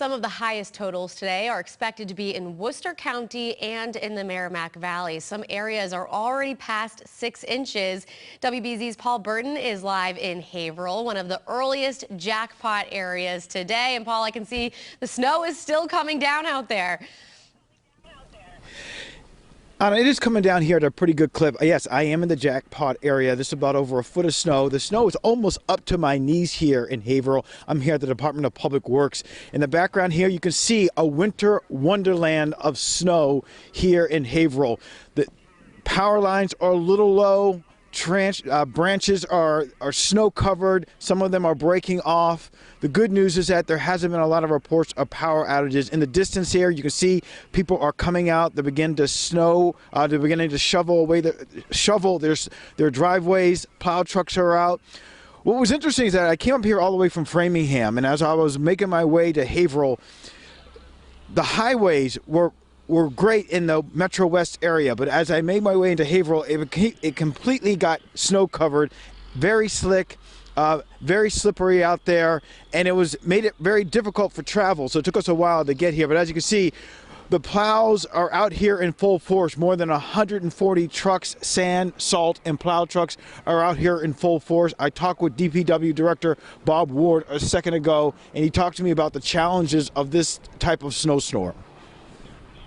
Some of the highest totals today are expected to be in Worcester County and in the Merrimack Valley. Some areas are already past 6 inches. WBZ's Paul Burton is live in Haverhill, one of the earliest jackpot areas today. And Paul, I can see the snow is still coming down out there. Anna, it is coming down here at a pretty good clip. Yes, I am in the jackpot area. This is about over a foot of snow. The snow is almost up to my knees here in Haverhill. I'm here at the Department of Public Works. In the background here, you can see a winter wonderland of snow here in Haverhill. The power lines are a little low. Branches are snow covered. Some of them are breaking off. The good news is that there hasn't been a lot of reports of power outages. In the distance here, you can see people are coming out. They begin to they're beginning to shovel away their driveways. Plow trucks are out. What was interesting is that I came up here all the way from Framingham, and as I was making my way to Haverhill, the highways were great in the Metro West area, but as I made my way into Haverhill, it completely got snow covered, very slick, very slippery out there, and made it very difficult for travel. So it took us a while to get here, but as you can see, the plows are out here in full force. More than 140 trucks, sand, salt, and plow trucks are out here in full force. I talked with DPW Director Bob Ward a second ago, and he talked to me about the challenges of this type of snowstorm.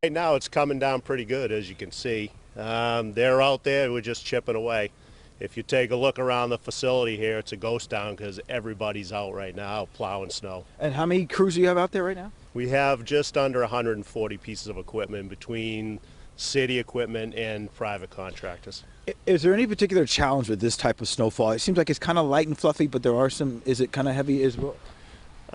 Right now it's coming down pretty good, as you can see. They're out there, we're just chipping away. If you take a look around the facility here, it's a ghost town because everybody's out right now plowing snow. And how many crews do you have out there right now? We have just under 140 pieces of equipment between city equipment and private contractors. Is there any particular challenge with this type of snowfall? It seems like it's kind of light and fluffy, but there are some, is it kind of heavy as well?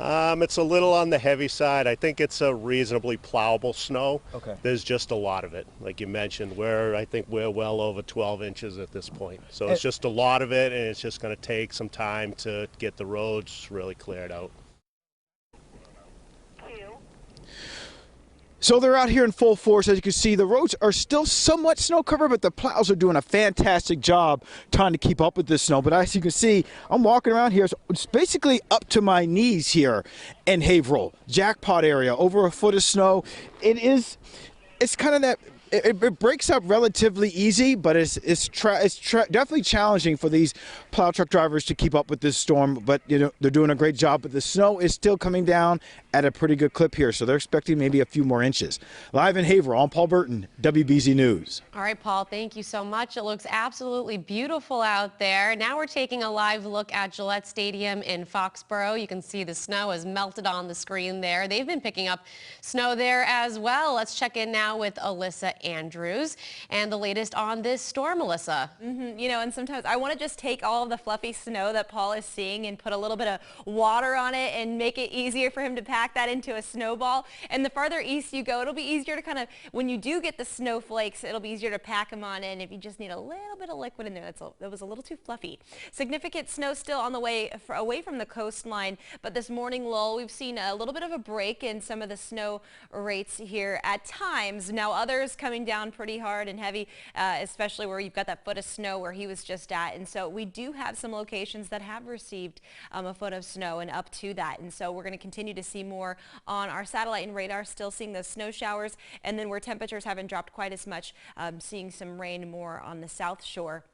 It's a little on the heavy side. I think it's a reasonably plowable snow. Okay. There's just a lot of it. Like you mentioned, I think we're well over 12 inches at this point. So it's just a lot of it, and it's just going to take some time to get the roads really cleared out. So they're out here in full force. As you can see, the roads are still somewhat snow covered, but the plows are doing a fantastic job trying to keep up with this snow. But as you can see, I'm walking around here. So it's basically up to my knees here in Haverhill, jackpot area, over a foot of snow. It's kind of that. It breaks up relatively easy, but it's definitely challenging for these plow truck drivers to keep up with this storm. But they're doing a great job. But the snow is still coming down at a pretty good clip here, so they're expecting maybe a few more inches. Live in Haverhill, I'm Paul Burton, WBZ News. All right, Paul, thank you so much. It looks absolutely beautiful out there. Now we're taking a live look at Gillette Stadium in Foxborough. You can see the snow has melted on the screen there. They've been picking up snow there as well. Let's check in now with Alyssa Andrews and the latest on this storm, Alyssa. And sometimes I want to just take all of the fluffy snow that Paul is seeing and put a little bit of water on it and make it easier for him to pack that into a snowball. And the farther east you go, it'll be easier to kind of, when you do get the snowflakes, it'll be easier to pack them on in if you just need a little bit of liquid in there. That was a little too fluffy. Significant snow still on the way away from the coastline, but this morning lull, we've seen a little bit of a break in some of the snow rates here at times. Now others coming down pretty hard and heavy, especially where you've got that foot of snow where he was just at. And so we do have some locations that have received a foot of snow and up to that. And so we're going to continue to see more on our satellite and radar, still seeing those snow showers. And then where temperatures haven't dropped quite as much, seeing some rain more on the south shore.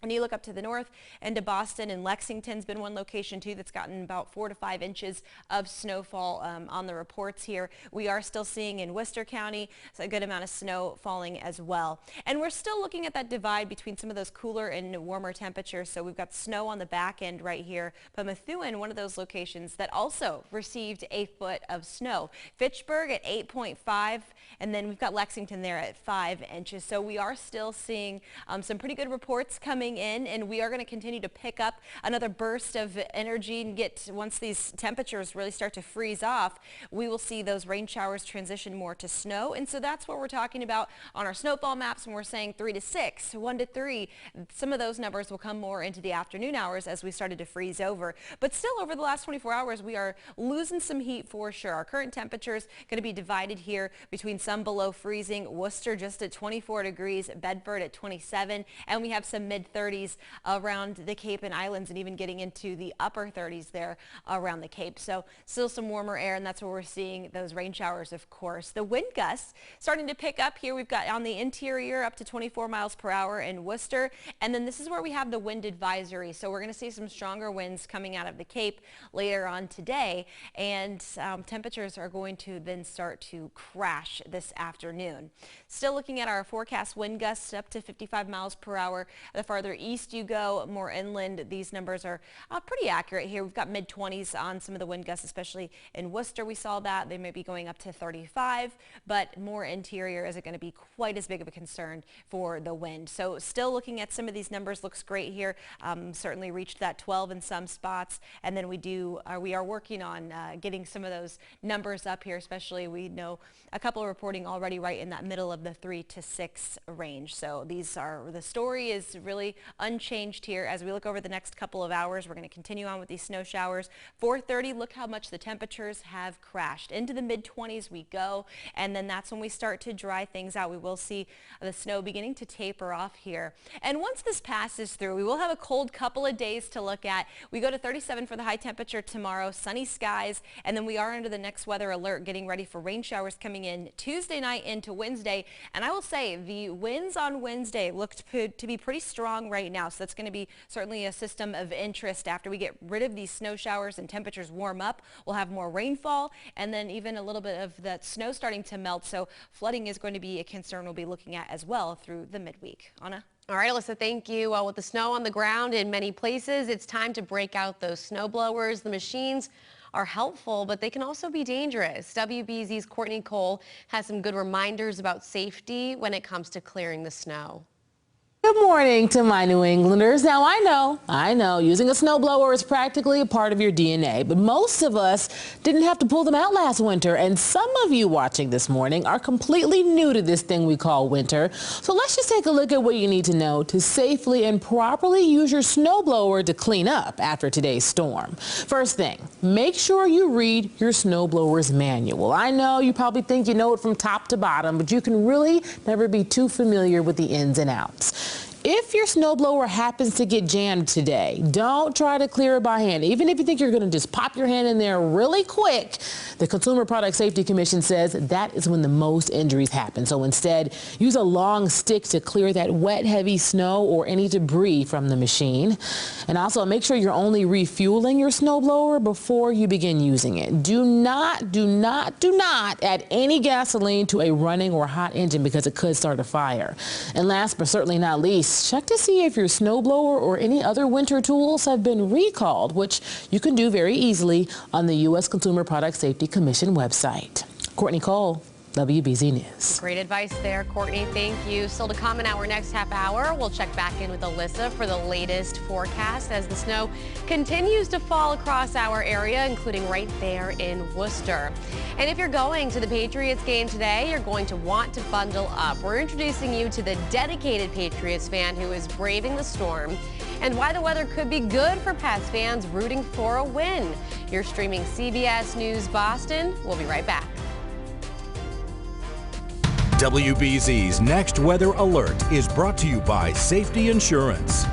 When you look up to the north and to Boston and Lexington's been one location too that's gotten about 4 to 5 inches of snowfall on the reports here. We are still seeing in Worcester County a good amount of snow falling as well. And we're still looking at that divide between some of those cooler and warmer temperatures. So we've got snow on the back end right here, but Methuen, one of those locations that also received a foot of snow. Fitchburg at 8.5, and then we've got Lexington there at 5 inches. So we are still seeing some pretty good reports coming in, and we are going to continue to pick up another burst of energy and once these temperatures really start to freeze off, we will see those rain showers transition more to snow. And so that's what we're talking about on our snowfall maps when we're saying 3 to 6, 1 to 3. Some of those numbers will come more into the afternoon hours as we started to freeze over. But still, over the last 24 hours, we are losing some heat for sure. Our current temperatures going to be divided here between some below freezing, Worcester just at 24 degrees, Bedford at 27, and we have some mid-30s 30s around the Cape and Islands, and even getting into the upper 30s there around the Cape. So still some warmer air, and that's where we're seeing those rain showers, of course. The wind gusts starting to pick up here. We've got on the interior up to 24 miles per hour in Worcester, and then this is where we have the wind advisory. So we're going to see some stronger winds coming out of the Cape later on today, and temperatures are going to then start to crash this afternoon. Still looking at our forecast, wind gusts up to 55 miles per hour. The farther east you go, more inland, these numbers are pretty accurate here. We've got mid-20s on some of the wind gusts, especially in Worcester. We saw that. They may be going up to 35, but more interior isn't going to be quite as big of a concern for the wind. So still looking at some of these numbers, looks great here. Certainly reached that 12 in some spots, and then we are working on getting some of those numbers up here, especially we know a couple are reporting already right in that middle of the 3 to 6 range. So the story is really unchanged here. As we look over the next couple of hours, we're going to continue on with these snow showers. 4:30, look how much the temperatures have crashed. Into the mid-20s we go, and then that's when we start to dry things out. We will see the snow beginning to taper off here. And once this passes through, we will have a cold couple of days to look at. We go to 37 for the high temperature tomorrow, sunny skies, and then we are under the next weather alert, getting ready for rain showers coming in Tuesday night into Wednesday. And I will say the winds on Wednesday look to be pretty strong right now, so that's going to be certainly a system of interest. After we get rid of these snow showers and temperatures warm up, we'll have more rainfall, and then even a little bit of that snow starting to melt, so flooding is going to be a concern we'll be looking at as well through the midweek. Anna? All right, Alyssa, thank you. With the snow on the ground in many places, it's time to break out those snow blowers. The machines are helpful, but they can also be dangerous. WBZ's Courtney Cole has some good reminders about safety when it comes to clearing the snow. Good morning to my New Englanders. Now, I know, using a snowblower is practically a part of your DNA, but most of us didn't have to pull them out last winter, and some of you watching this morning are completely new to this thing we call winter. So let's just take a look at what you need to know to safely and properly use your snowblower to clean up after today's storm. First thing, make sure you read your snowblower's manual. I know you probably think you know it from top to bottom, but you can really never be too familiar with the ins and outs. If your snowblower happens to get jammed today, don't try to clear it by hand. Even if you think you're going to just pop your hand in there really quick, the Consumer Product Safety Commission says that is when the most injuries happen. So instead, use a long stick to clear that wet, heavy snow or any debris from the machine. And also make sure you're only refueling your snowblower before you begin using it. Do not add any gasoline to a running or hot engine because it could start a fire. And last but certainly not least, check to see if your snowblower or any other winter tools have been recalled, which you can do very easily on the U.S. Consumer Product Safety Commission website. Courtney Cole, WBZ News. Great advice there, Courtney. Thank you. Still to come in our next half hour, we'll check back in with Alyssa for the latest forecast as the snow continues to fall across our area, including right there in Worcester. And if you're going to the Patriots game today, you're going to want to bundle up. We're introducing you to the dedicated Patriots fan who is braving the storm and why the weather could be good for Pats fans rooting for a win. You're streaming CBS News Boston. We'll be right back. WBZ's Next Weather Alert is brought to you by Safety Insurance.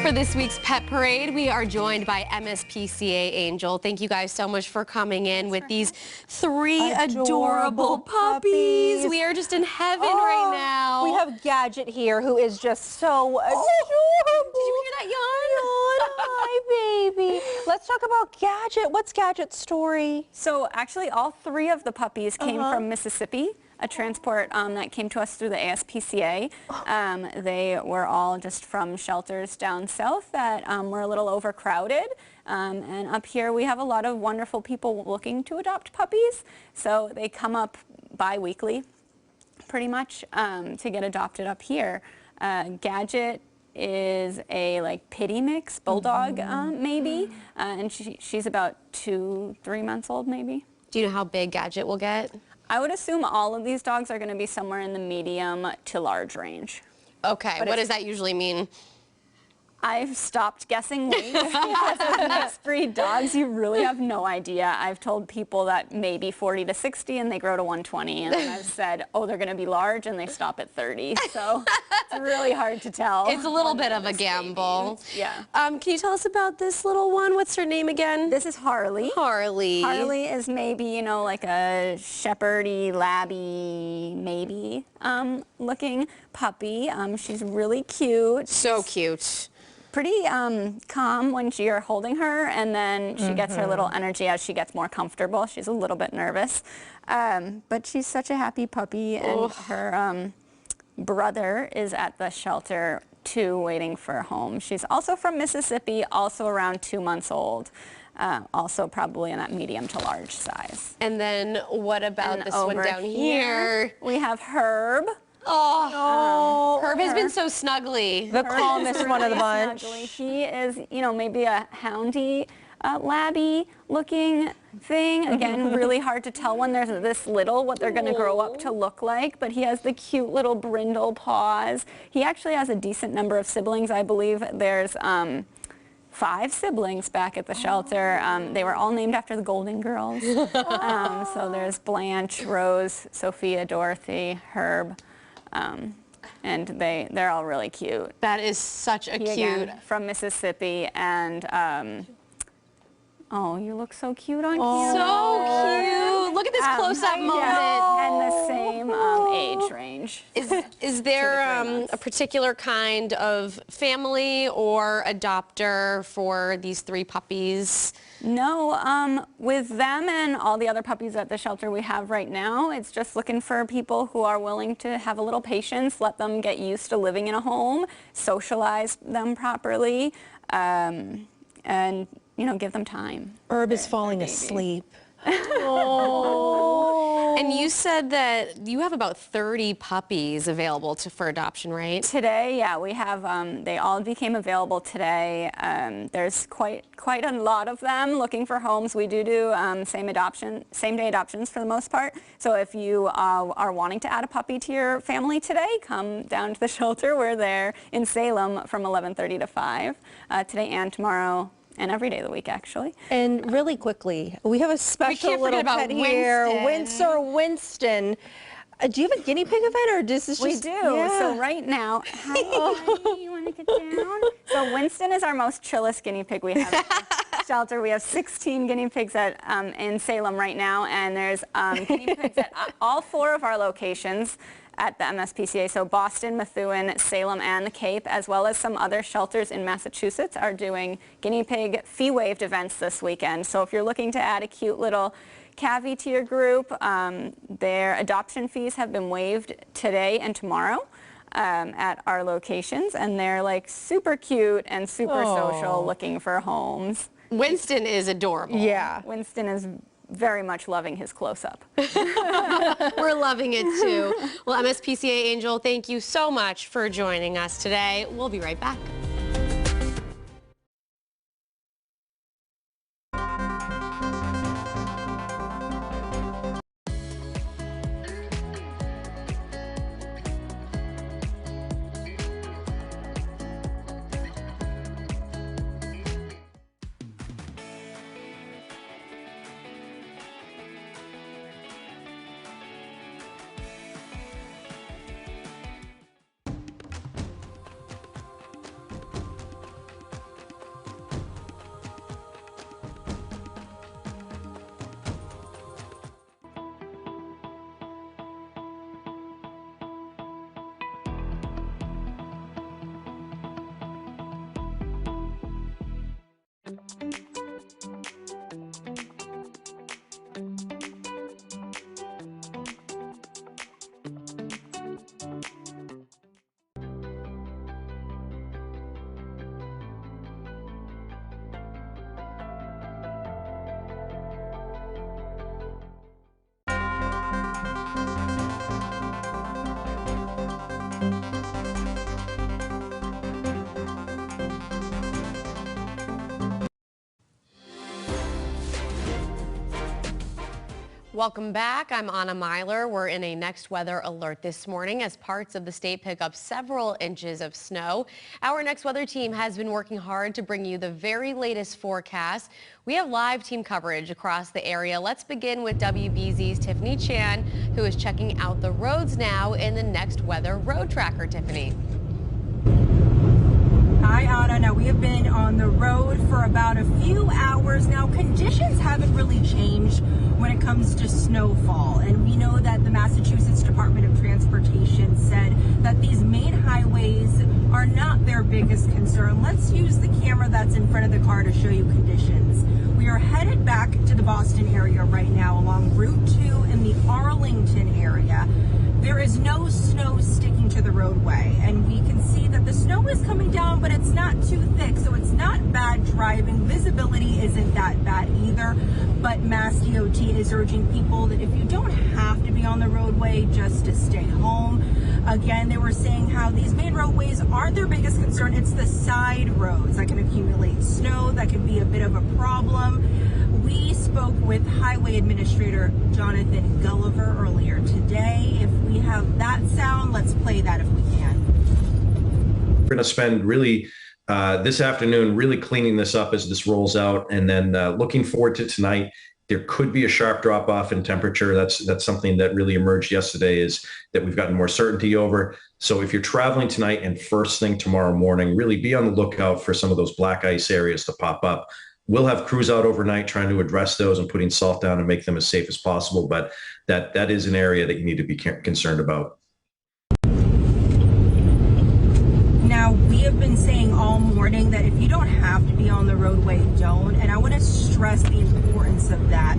For this week's Pet Parade, we are joined by MSPCA Angel. Thank you guys so much for coming in with these 3 adorable puppies. We are just in heaven right now. We have Gadget here, who is just so adorable. Did you hear that yawn? Hi, baby. Let's talk about Gadget. What's Gadget's story? So actually, all 3 of the puppies came from Mississippi. A transport that came to us through the ASPCA. They were all just from shelters down south that were a little overcrowded. And up here we have a lot of wonderful people looking to adopt puppies. So they come up bi-weekly, pretty much, to get adopted up here. Gadget is a pitty mix, bulldog maybe, and she's about 2-3 months old maybe. Do you know how big Gadget will get? I would assume all of these dogs are going to be somewhere in the medium to large range. Okay, what does that usually mean? I've stopped guessing weight because of mixed breed dogs. You really have no idea. I've told people that maybe 40 to 60 and they grow to 120. And then I've said, oh, they're going to be large, and they stop at 30. So it's really hard to tell. It's a little bit of a gamble. Yeah. Can you tell us about this little one? What's her name again? This is Harley. Harley. Harley is maybe, you know, like a shepherdy, labby, maybe looking puppy. She's really cute. So cute. Pretty calm when you're holding her, and then she gets her little energy as she gets more comfortable. She's a little bit nervous, but she's such a happy puppy, and her brother is at the shelter too, waiting for a home. She's also from Mississippi, also around 2 months old, also probably in that medium to large size. And then what about this one down here? We have Herb. Oh, Herb has been so snuggly. The calmest one of the bunch. He is, you know, maybe a houndy, labby looking thing. Again, really hard to tell when there's this little what they're going to grow up to look like, but he has the cute little brindle paws. He actually has a decent number of siblings. I believe there's 5 siblings back at the shelter. They were all named after the Golden Girls. So there's Blanche, Rose, Sophia, Dorothy, Herb. And they're all really cute. That is such a cute. Again, from Mississippi, and oh, you look so cute on camera. So cute. Look at this close-up moment. And the same age range. Is there a particular kind of family or adopter for these 3 puppies? No, with them and all the other puppies at the shelter we have right now, it's just looking for people who are willing to have a little patience, let them get used to living in a home, socialize them properly, and, you know, give them time. Herb is falling asleep. Oh. And you said that you have about 30 puppies available for adoption, right? Today, yeah, we have, they all became available today. There's quite a lot of them looking for homes. We do same-day adoptions for the most part. So if you are wanting to add a puppy to your family today, come down to the shelter. We're there in Salem from 11:30 to 5, today and tomorrow. And every day of the week, actually. And really quickly, we have a special little pet here, Winston. Do you have a guinea pig event, or this is just... We do. Yeah. So right now, hi, you want to get down? So Winston is our most chillest guinea pig we have at the shelter. We have 16 guinea pigs in Salem right now, and there's guinea pigs at all 4 of our locations at the MSPCA. So Boston, Methuen, Salem, and the Cape, as well as some other shelters in Massachusetts, are doing guinea pig fee-waived events this weekend. So if you're looking to add a cute little cavy to your group, their adoption fees have been waived today and tomorrow at our locations, and they're like super cute and super social, looking for homes. Winston is adorable. Yeah, Winston is very much loving his close-up. We're loving it too. Well, MSPCA Angel, thank you so much for joining us today. We'll be right back. Welcome back. I'm Anna Myler. We're in a next weather alert this morning as parts of the state pick up several inches of snow. Our next weather team has been working hard to bring you the very latest forecast. We have live team coverage across the area. Let's begin with WBZ's Tiffany Chan, who is checking out the roads now in the next weather road tracker. Tiffany. Hi, Anna. Now, we have been on the road for about a few hours now. Conditions haven't really changed when it comes to snowfall. And we know that the Massachusetts Department of Transportation said that these main highways are not their biggest concern. Let's use the camera that's in front of the car to show you conditions. We are headed back to the Boston area right now along Route 2 in the Arlington area. There is no snow sticking to the roadway, and we can see that the snow is coming down, but it's not too thick, so it's not bad driving. Visibility isn't that bad either, but Mass DOT is urging people that if you don't have to be on the roadway, just to stay home. Again, they were saying how these main roadways aren't their biggest concern. It's the side roads that can accumulate snow, that can be a bit of a problem. We spoke with Highway Administrator Jonathan Gulliver earlier today. If we have that sound, let's play that if we can. We're going to spend really this afternoon really cleaning this up as this rolls out, and then looking forward to tonight. There could be a sharp drop off in temperature. That's something that really emerged yesterday, is that we've gotten more certainty over. So if you're traveling tonight and first thing tomorrow morning, really be on the lookout for some of those black ice areas to pop up. We'll have crews out overnight trying to address those and putting salt down and make them as safe as possible. But that is an area that you need to be concerned about. Now, we have been saying all morning that if you don't have to be on the roadway, don't. And I want to stress the importance of that.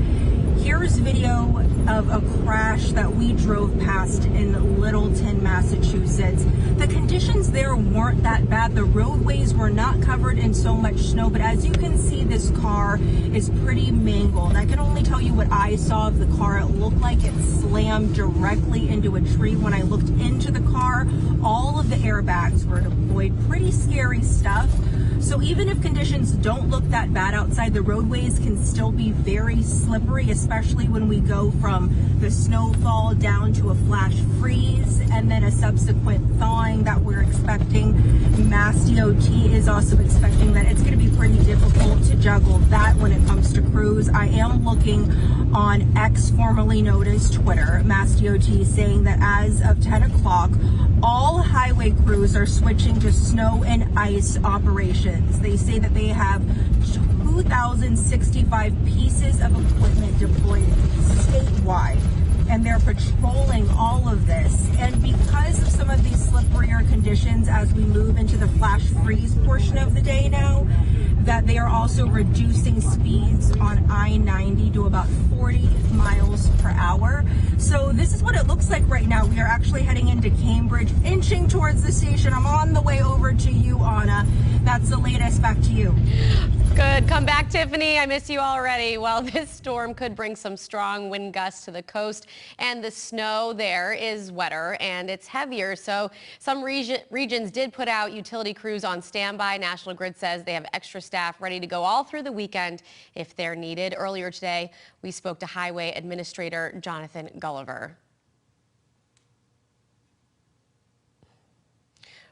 Here's video of a crash that we drove past in Littleton, Massachusetts. The conditions there weren't that bad. The roadways were not covered in so much snow, but as you can see, this car is pretty mangled. I can only tell you what I saw of the car. It looked like it slammed directly into a tree. When I looked into the car, all of the airbags were deployed. Pretty scary stuff. So even if conditions don't look that bad outside, the roadways can still be very slippery, especially when we go from the snowfall down to a flash freeze and then a subsequent thawing that we're expecting. Mass DOT is also expecting that it's going to be pretty difficult to juggle that when it comes to crews. I am looking on X, formerly known as Twitter. Mass DOT saying that as of 10 o'clock, all highway crews are switching to snow and ice operations. They say that they have 2,065 pieces of equipment deployed statewide, and they're patrolling all of this. And because of some of these slipperier conditions as we move into the flash freeze portion of the day now, that they are also reducing speeds on I-90 to about 40 miles per hour. So this is what it looks like right now. We are actually heading into Cambridge, inching towards the station. I'm on the way over to you, Anna. That's the latest. Back to you. Good. Come back, Tiffany. I miss you already. Well, this storm could bring some strong wind gusts to the coast, and the snow there is wetter and it's heavier. So some regions did put out utility crews on standby. National Grid says they have extra staff ready to go all through the weekend if they're needed. Earlier today, we spoke to Highway Administrator Jonathan Gulliver.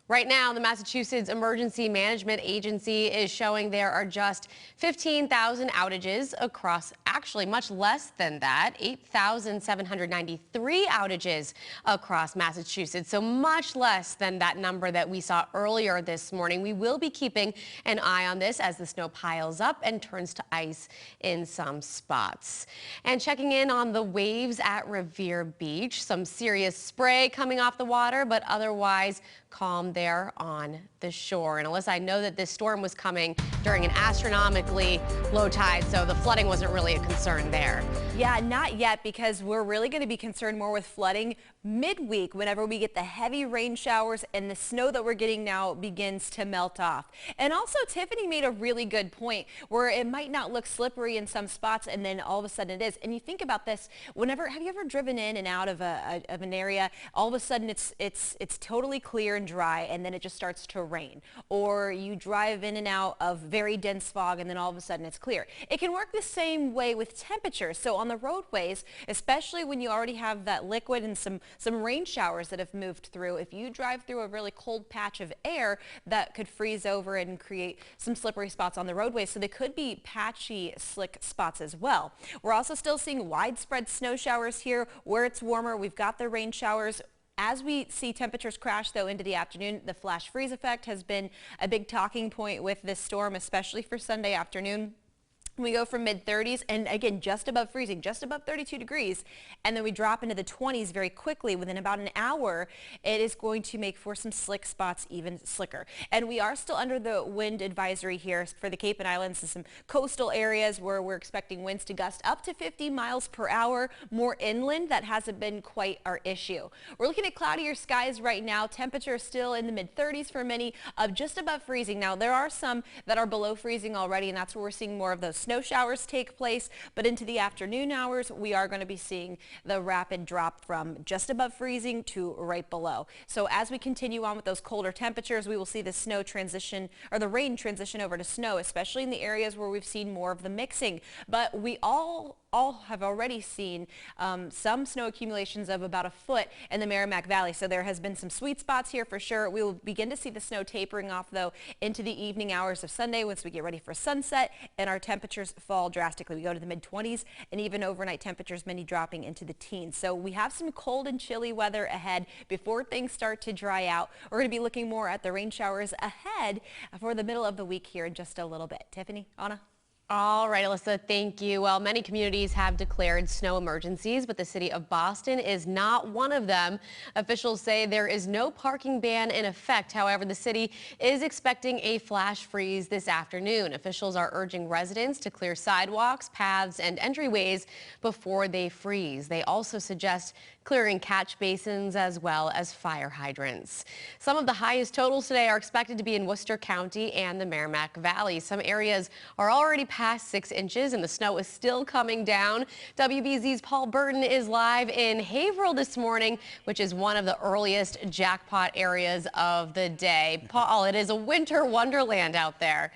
Right now, the Massachusetts Emergency Management Agency is showing there are just 15,000 outages across, actually much less than that, 8,793 outages across Massachusetts. So much less than that number that we saw earlier this morning. We will be keeping an eye on this as the snow piles up and turns to ice in some spots. And checking in on the waves at Revere Beach, some serious spray coming off the water, but otherwise calm there on the shore. And Alyssa, I know that this storm was coming during an astronomically low tide, so the flooding wasn't really a concern there. Yeah, not yet, because we're really going to be concerned more with flooding midweek whenever we get the heavy rain showers and the snow that we're getting now begins to melt off. And also, Tiffany made a really good point where it might not look slippery in some spots and then all of a sudden it is. And you think about this, have you ever driven in and out of an area, all of a sudden it's totally clear and dry, and then it just starts to rain, or you drive in and out of very dense fog and then all of a sudden it's clear. It can work the same way with temperatures. So on the roadways, especially when you already have that liquid and some rain showers that have moved through, if you drive through a really cold patch of air, that could freeze over and create some slippery spots on the roadway. So they could be patchy, slick spots as well. We're also still seeing widespread snow showers here. Where it's warmer, we've got the rain showers. As we see temperatures crash, though, into the afternoon, the flash freeze effect has been a big talking point with this storm, especially for Sunday afternoon. We go from mid-30s and again just above freezing, just above 32 degrees, and then we drop into the 20s very quickly. Within about an hour, it is going to make for some slick spots even slicker. And we are still under the wind advisory here for the Cape and Islands and some coastal areas where we're expecting winds to gust up to 50 miles per hour. More inland, that hasn't been quite our issue. We're looking at cloudier skies right now. Temperature is still in the mid-30s for many, of just above freezing. Now, there are some that are below freezing already, and that's where we're seeing more of those snow showers take place, but into the afternoon hours, we are going to be seeing the rapid drop from just above freezing to right below. So as we continue on with those colder temperatures, we will see the snow transition, or the rain transition over to snow, especially in the areas where we've seen more of the mixing. But we all have already seen some snow accumulations of about a foot in the Merrimack Valley. So there has been some sweet spots here for sure. We will begin to see the snow tapering off, though, into the evening hours of Sunday once we get ready for sunset and our temperatures fall drastically. We go to the mid-20s and even overnight temperatures, many dropping into the teens. So we have some cold and chilly weather ahead before things start to dry out. We're going to be looking more at the rain showers ahead for the middle of the week here in just a little bit. Tiffany, Anna? All right, Alyssa, thank you. Well, many communities have declared snow emergencies, but the city of Boston is not one of them. Officials say there is no parking ban in effect. However, the city is expecting a flash freeze this afternoon. Officials are urging residents to clear sidewalks, paths, and entryways before they freeze. They also suggest clearing catch basins as well as fire hydrants. Some of the highest totals today are expected to be in Worcester County and the Merrimack Valley. Some areas are already past 6 inches and the snow is still coming down. WBZ's Paul Burton is live in Haverhill this morning, which is one of the earliest jackpot areas of the day. Paul, it is a winter wonderland out there.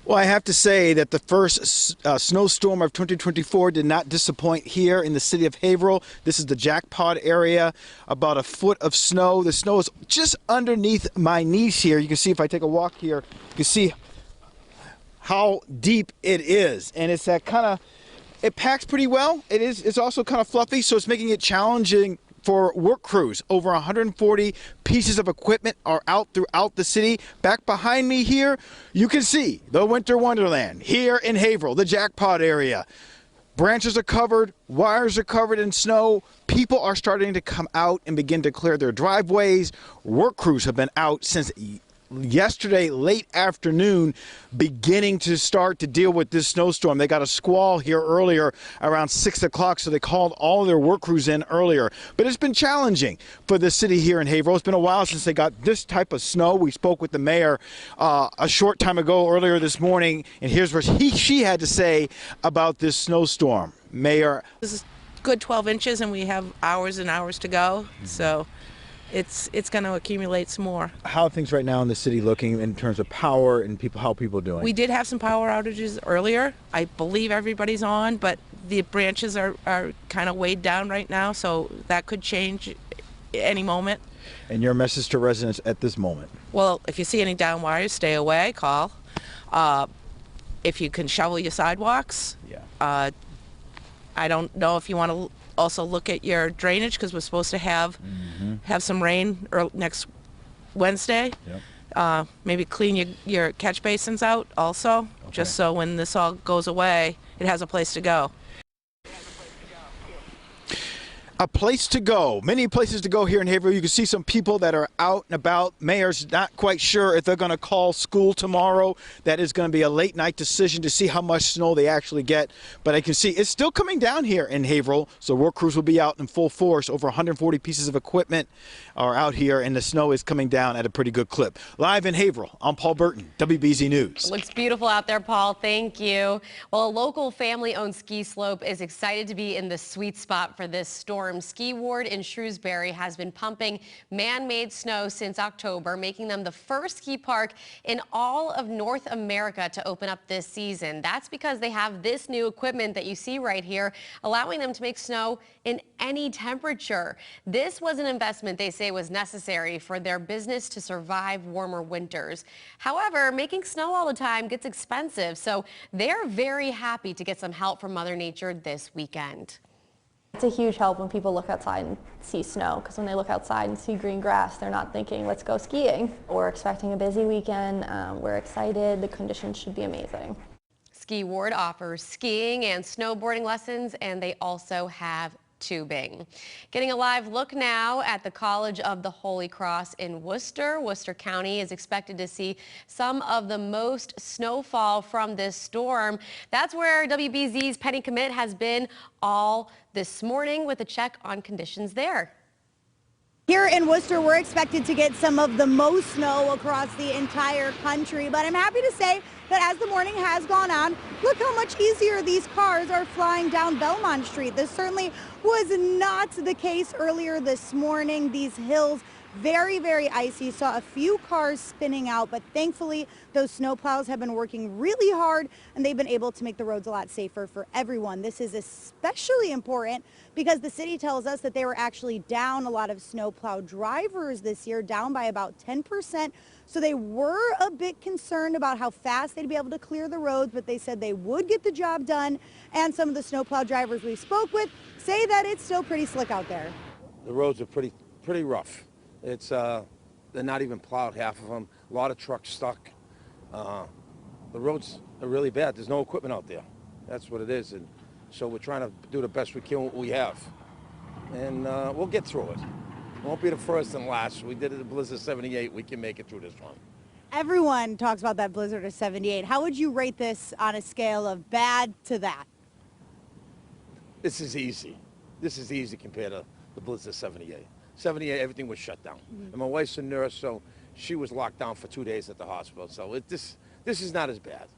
Well, I have to say that the first snowstorm of 2024 did not disappoint here in the city of Haverhill. This is the jackpot area, about a foot of snow. The snow is just underneath my knees here. You can see if I take a walk here, you can see how deep it is. And it's that kind of, it packs pretty well. It's also kind of fluffy, so it's making it challenging for work crews. Over 140 pieces of equipment are out throughout the city. Back behind me here, you can see the winter wonderland here in Haverhill, the jackpot area. Branches are covered, wires are covered in snow. People are starting to come out and begin to clear their driveways. Work crews have been out since yesterday late afternoon, beginning to start to deal with this snowstorm. They got a squall here earlier around 6 o'clock, so they called all their work crews in earlier. But it's been challenging for the city here in Haverhill. It's been a while since they got this type of snow. We spoke with the mayor a short time ago earlier this morning, and here's what she had to say about this snowstorm. Mayor, this is good 12 inches and we have hours and hours to go, so it's going to accumulate some more. How are things right now in the city looking in terms of power and how people are doing? We did have some power outages earlier. I believe everybody's on, but the branches are kind of weighed down right now, so that could change any moment. And your message to residents at this moment? Well, if you see any down wires, stay away, call. If you can shovel your sidewalks. Yeah. I don't know if you want to also look at your drainage, because we're supposed to have some rain next Wednesday. Yep. Maybe clean your catch basins out also, just so when this all goes away, it has a place to go. A place to go. Many places to go here in Haverhill. You can see some people that are out and about. Mayor's not quite sure if they're going to call school tomorrow. That is going to be a late night decision to see how much snow they actually get. But I can see it's still coming down here in Haverhill, so work crews will be out in full force. Over 140 pieces of equipment are out here, and the snow is coming down at a pretty good clip. Live in Haverhill, I'm Paul Burton, WBZ News. It looks beautiful out there, Paul. Thank you. Well, a local family-owned ski slope is excited to be in the sweet spot for this storm storm. Ski Ward in Shrewsbury has been pumping man-made snow since October, making them the first ski park in all of North America to open up this season. That's because they have this new equipment that you see right here, allowing them to make snow in any temperature. This was an investment they say was necessary for their business to survive warmer winters. However, making snow all the time gets expensive, so they're very happy to get some help from Mother Nature this weekend. It's a huge help when people look outside and see snow, because when they look outside and see green grass, they're not thinking, let's go skiing. We're expecting a busy weekend. We're excited. The conditions should be amazing. Ski Ward offers skiing and snowboarding lessons, and they also have tubing. Getting a live look now at the College of the Holy Cross in Worcester. Worcester County is expected to see some of the most snowfall from this storm. That's where WBZ's Penny Commit has been all this morning with a check on conditions there. Here in Worcester, we're expected to get some of the most snow across the entire country, but I'm happy to say that as the morning has gone on, look how much easier these cars are flying down Belmont Street. This certainly was not the case earlier this morning. These hills very, very icy. Saw a few cars spinning out, but thankfully those snowplows have been working really hard and they've been able to make the roads a lot safer for everyone. This is especially important because the city tells us that they were actually down a lot of snowplow drivers this year, down by about 10%. So they were a bit concerned about how fast they'd be able to clear the roads, but they said they would get the job done. And some of the snowplow drivers we spoke with say that it's still pretty slick out there. The roads are pretty rough. It's they're not even plowed, half of them. A lot of trucks stuck. The roads are really bad. There's no equipment out there. That's what it is. And so we're trying to do the best we can with what we have. And we'll get through it. Won't be the first and last. We did it at Blizzard 78. We can make it through this one. Everyone talks about that blizzard of 78. How would you rate this on a scale of bad to that? This is easy. This is easy compared to the Blizzard 78. 78, everything was shut down. And my wife's a nurse, so she was locked down for 2 days at the hospital. So this is not as bad.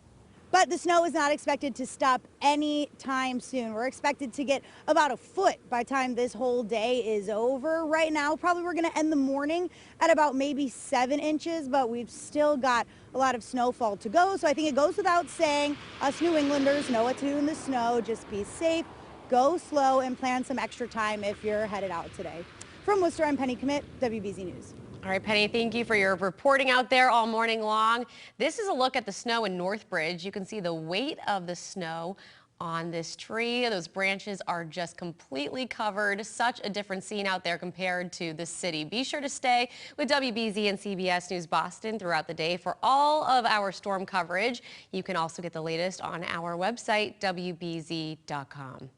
But the snow is not expected to stop anytime soon. We're expected to get about a foot by the time this whole day is over. Right now, probably we're going to end the morning at about maybe 7 inches, but we've still got a lot of snowfall to go. So I think it goes without saying, us New Englanders know what to do in the snow. Just be safe, go slow, and plan some extra time if you're headed out today. From Worcester, I'm Penny Commit, WBZ News. All right, Penny, thank you for your reporting out there all morning long. This is a look at the snow in Northbridge. You can see the weight of the snow on this tree. Those branches are just completely covered. Such a different scene out there compared to the city. Be sure to stay with WBZ and CBS News Boston throughout the day for all of our storm coverage. You can also get the latest on our website, WBZ.com.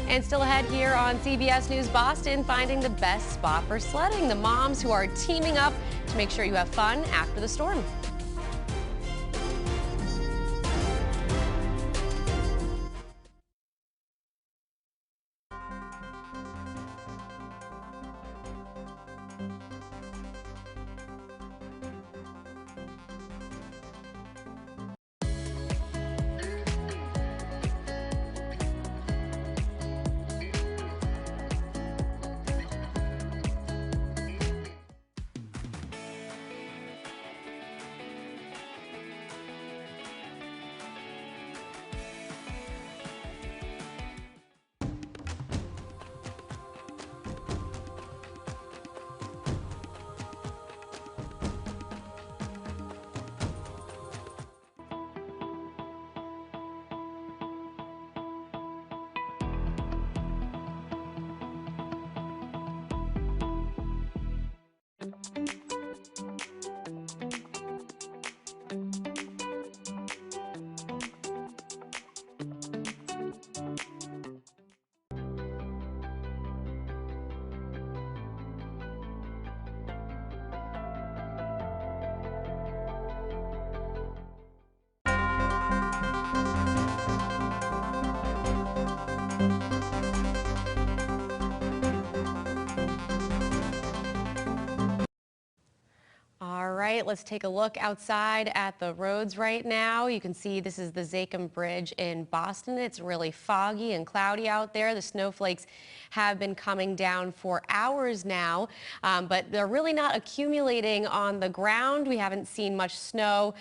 And still ahead here on CBS News Boston, finding the best spot for sledding. The moms who are teaming up to make sure you have fun after the storm. right, let's take a look outside at the roads right now. You can see this is the Zachem Bridge in Boston. It's really foggy and cloudy out there. The snowflakes have been coming down for hours now, but they're really not accumulating on the ground. We haven't seen much snow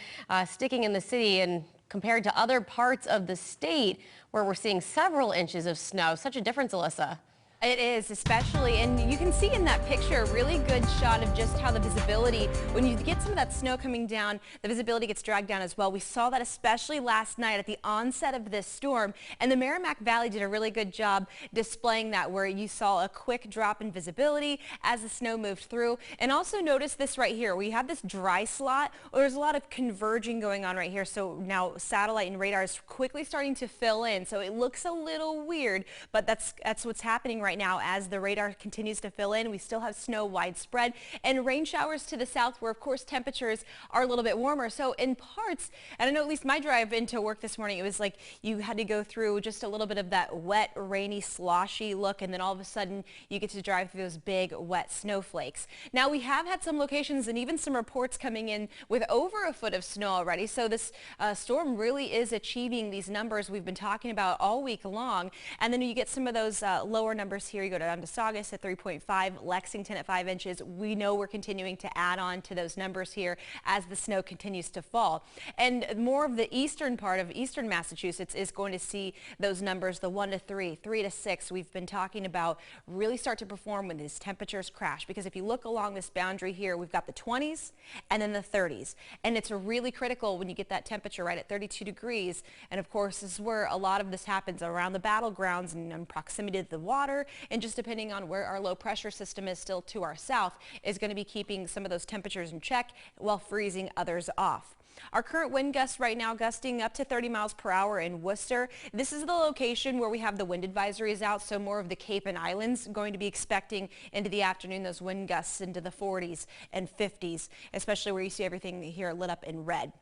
sticking in the city, and compared to other parts of the state where we're seeing several inches of snow. Such a difference, Alyssa. It is, especially, and you can see in that picture a really good shot of just how the visibility, when you get some of that snow coming down, the visibility gets dragged down as well. We saw that especially last night at the onset of this storm, and the Merrimack Valley did a really good job displaying that, where you saw a quick drop in visibility as the snow moved through. And also notice this right here. We have this dry slot. There's a lot of converging going on right here, so now satellite and radar is quickly starting to fill in, so it looks a little weird, but that's what's happening right now as the radar continues to fill in. We still have snow widespread and rain showers to the south, where of course temperatures are a little bit warmer. So in parts, and I know at least my drive into work this morning, it was like you had to go through just a little bit of that wet, rainy, sloshy look, and then all of a sudden you get to drive through those big wet snowflakes. Now we have had some locations and even some reports coming in with over a foot of snow already. So this storm really is achieving these numbers we've been talking about all week long. And then you get some of those lower numbers here. You go down to Saugus at 3.5, Lexington at 5 inches. We know we're continuing to add on to those numbers here as the snow continues to fall. And more of the eastern part of eastern Massachusetts is going to see those numbers, the 1 to 3, 3 to 6 we've been talking about, really start to perform when these temperatures crash. Because if you look along this boundary here, we've got the 20s and then the 30s. And it's really critical when you get that temperature right at 32 degrees. And of course, this is where a lot of this happens, around the battlegrounds and in proximity to the water, and just depending on where our low pressure system is still to our south, is going to be keeping some of those temperatures in check while freezing others off. Our current wind gusts right now gusting up to 30 miles per hour in Worcester. This is the location where we have the wind advisories out, so more of the Cape and Islands going to be expecting into the afternoon those wind gusts into the 40s and 50s, especially where you see everything here lit up in red.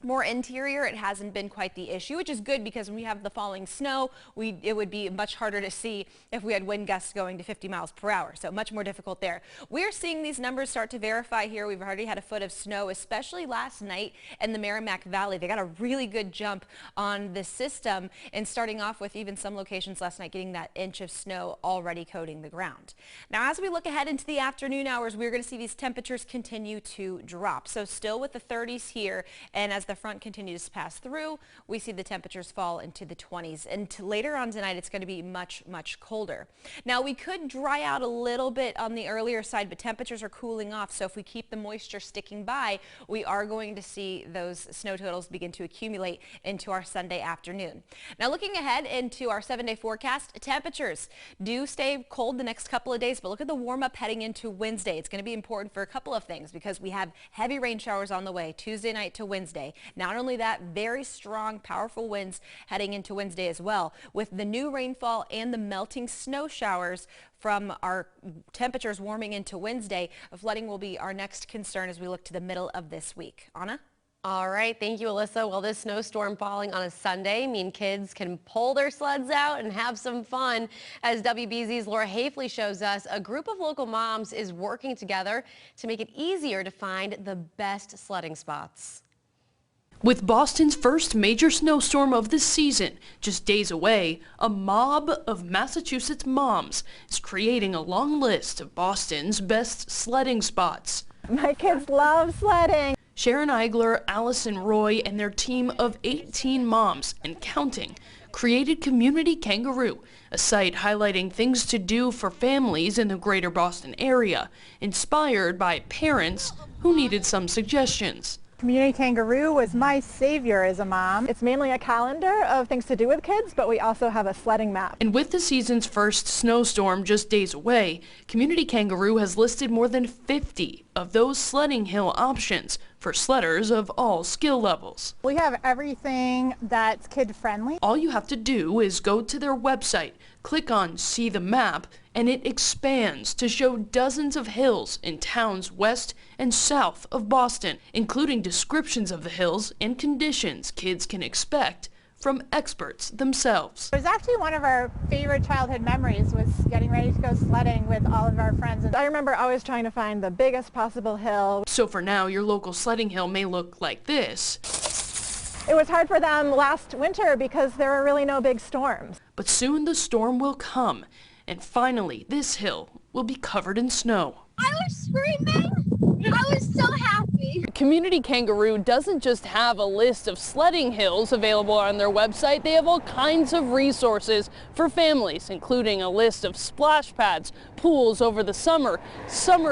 More interior, it hasn't been quite the issue, which is good because when we have the falling snow, it would be much harder to see if we had wind gusts going to 50 miles per hour, so much more difficult there. We're seeing these numbers start to verify here. We've already had a foot of snow, especially last night in the Merrimack Valley. They got a really good jump on the system, and starting off with even some locations last night getting that inch of snow already coating the ground. Now, as we look ahead into the afternoon hours, we're going to see these temperatures continue to drop. So still with the 30s here, and as the front continues to pass through, we see the temperatures fall into the 20s, and later on tonight it's going to be much colder. Now we could dry out a little bit on the earlier side, but temperatures are cooling off, so if we keep the moisture sticking by, we are going to see those snow totals begin to accumulate into our Sunday afternoon. Now looking ahead into our 7-day forecast, temperatures do stay cold the next couple of days, but look at the warm up heading into Wednesday. It's going to be important for a couple of things because we have heavy rain showers on the way Tuesday night to Wednesday. Not only that, very strong, powerful winds heading into Wednesday as well. With the new rainfall and the melting snow showers from our temperatures warming into Wednesday, flooding will be our next concern as we look to the middle of this week. Anna? All right, thank you, Alyssa. Well, this snowstorm falling on a Sunday means kids can pull their sleds out and have some fun. As WBZ's Laura Hafley shows us, a group of local moms is working together to make it easier to find the best sledding spots. With Boston's first major snowstorm of the season just days away, a mob of Massachusetts moms is creating a long list of Boston's best sledding spots. My kids love sledding. Sharon Eigler, Allison Roy, and their team of 18 moms and counting created Community Kangaroo, a site highlighting things to do for families in the greater Boston area, inspired by parents who needed some suggestions. Community Kangaroo was my savior as a mom. It's mainly a calendar of things to do with kids, but we also have a sledding map. And with the season's first snowstorm just days away, Community Kangaroo has listed more than 50 of those sledding hill options for sledders of all skill levels. We have everything that's kid-friendly. All you have to do is go to their website, click on See the Map, and it expands to show dozens of hills in towns west and south of Boston, including descriptions of the hills and conditions kids can expect from experts themselves. It was actually one of our favorite childhood memories, was getting ready to go sledding with all of our friends. And I remember always trying to find the biggest possible hill. So for now, your local sledding hill may look like this. It was hard for them last winter because there were really no big storms. But soon the storm will come, and finally this hill will be covered in snow. I was screaming. I was so happy. Community Kangaroo doesn't just have a list of sledding hills available on their website. They have all kinds of resources for families, including a list of splash pads, pools over the summer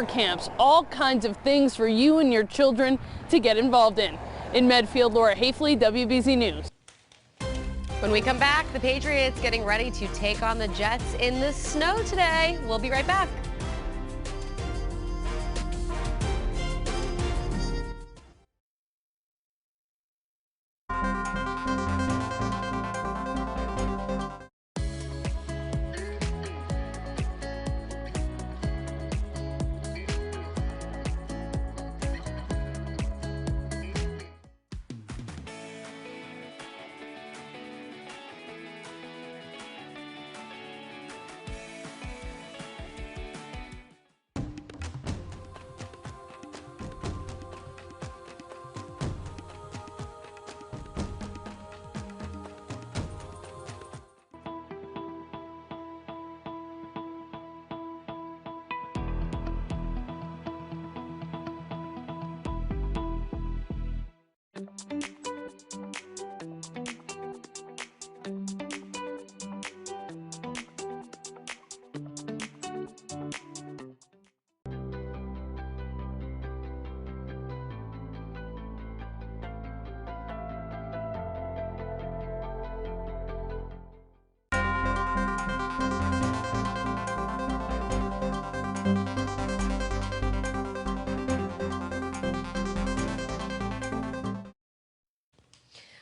camps, all kinds of things for you and your children to get involved in. In Medfield, Laura Hafley, WBZ News. When we come back, the Patriots getting ready to take on the Jets in the snow today. We'll be right back.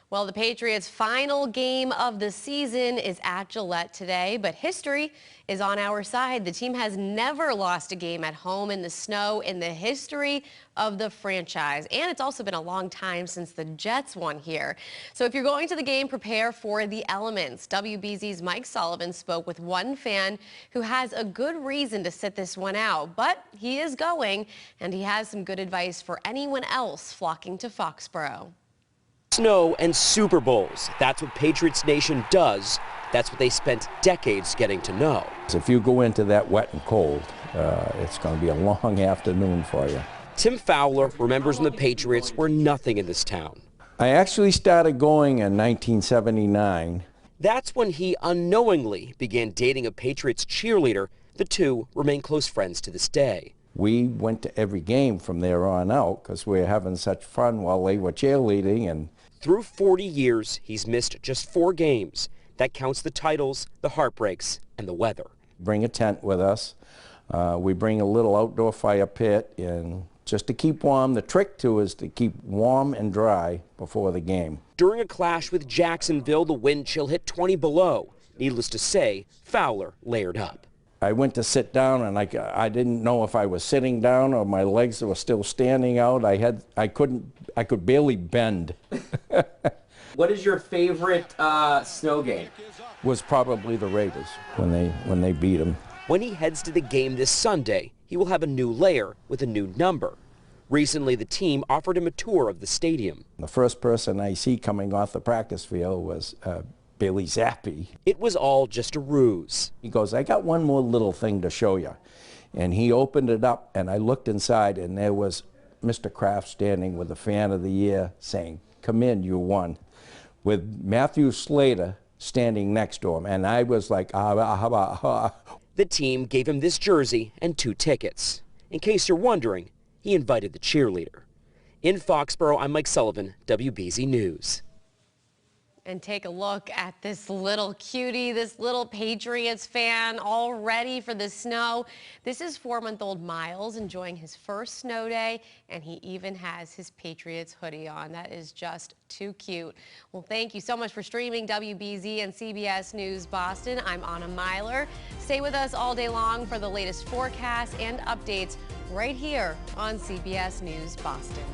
Well, the Patriots' final game of the season is at Gillette today, but history is on our side. The team has never lost a game at home in the snow in the history of the franchise, and it's also been a long time since the Jets won here. So if you're going to the game, prepare for the elements. WBZ's Mike Sullivan spoke with one fan who has a good reason to sit this one out, but he is going, and he has some good advice for anyone else flocking to Foxborough. Snow and Super Bowls. That's what Patriots Nation does. That's what they spent decades getting to know. If you go into that wet and cold, it's going to be a long afternoon for you. Tim Fowler remembers when the Patriots were nothing in this town. I actually started going in 1979. That's when he unknowingly began dating a Patriots cheerleader. The two remain close friends to this day. We went to every game from there on out because we were having such fun while they were cheerleading. And through 40 years, he's missed just 4 games. That counts the titles, the heartbreaks, and the weather. Bring a tent with us. We bring a little outdoor fire pit, and just to keep warm. The trick, too, is to keep warm and dry before the game. During a clash with Jacksonville, the wind chill hit 20 below. Needless to say, Fowler layered up. I went to sit down, and I didn't know if I was sitting down or my legs were still standing out. I could barely bend. What is your favorite snow game? Was probably the Raiders when they beat them. When he heads to the game this Sunday, he will have a new layer with a new number. Recently, the team offered him a tour of the stadium. The first person I see coming off the practice field was Billy Zappi. It was all just a ruse. He goes, I got one more little thing to show you. And he opened it up, and I looked inside, and there was Mr. Kraft standing with the Fan of the Year saying, come in, you won, with Matthew Slater standing next to him. And I was like, The team gave him this jersey and 2 tickets. In case you're wondering, he invited the cheerleader. In Foxborough, I'm Mike Sullivan, WBZ News. And take a look at this little cutie, this little Patriots fan, all ready for the snow. This is 4-month-old Miles enjoying his first snow day, and he even has his Patriots hoodie on. That is just too cute. Well, thank you so much for streaming WBZ and CBS News Boston. I'm Anna Myler. Stay with us all day long for the latest forecasts and updates right here on CBS News Boston.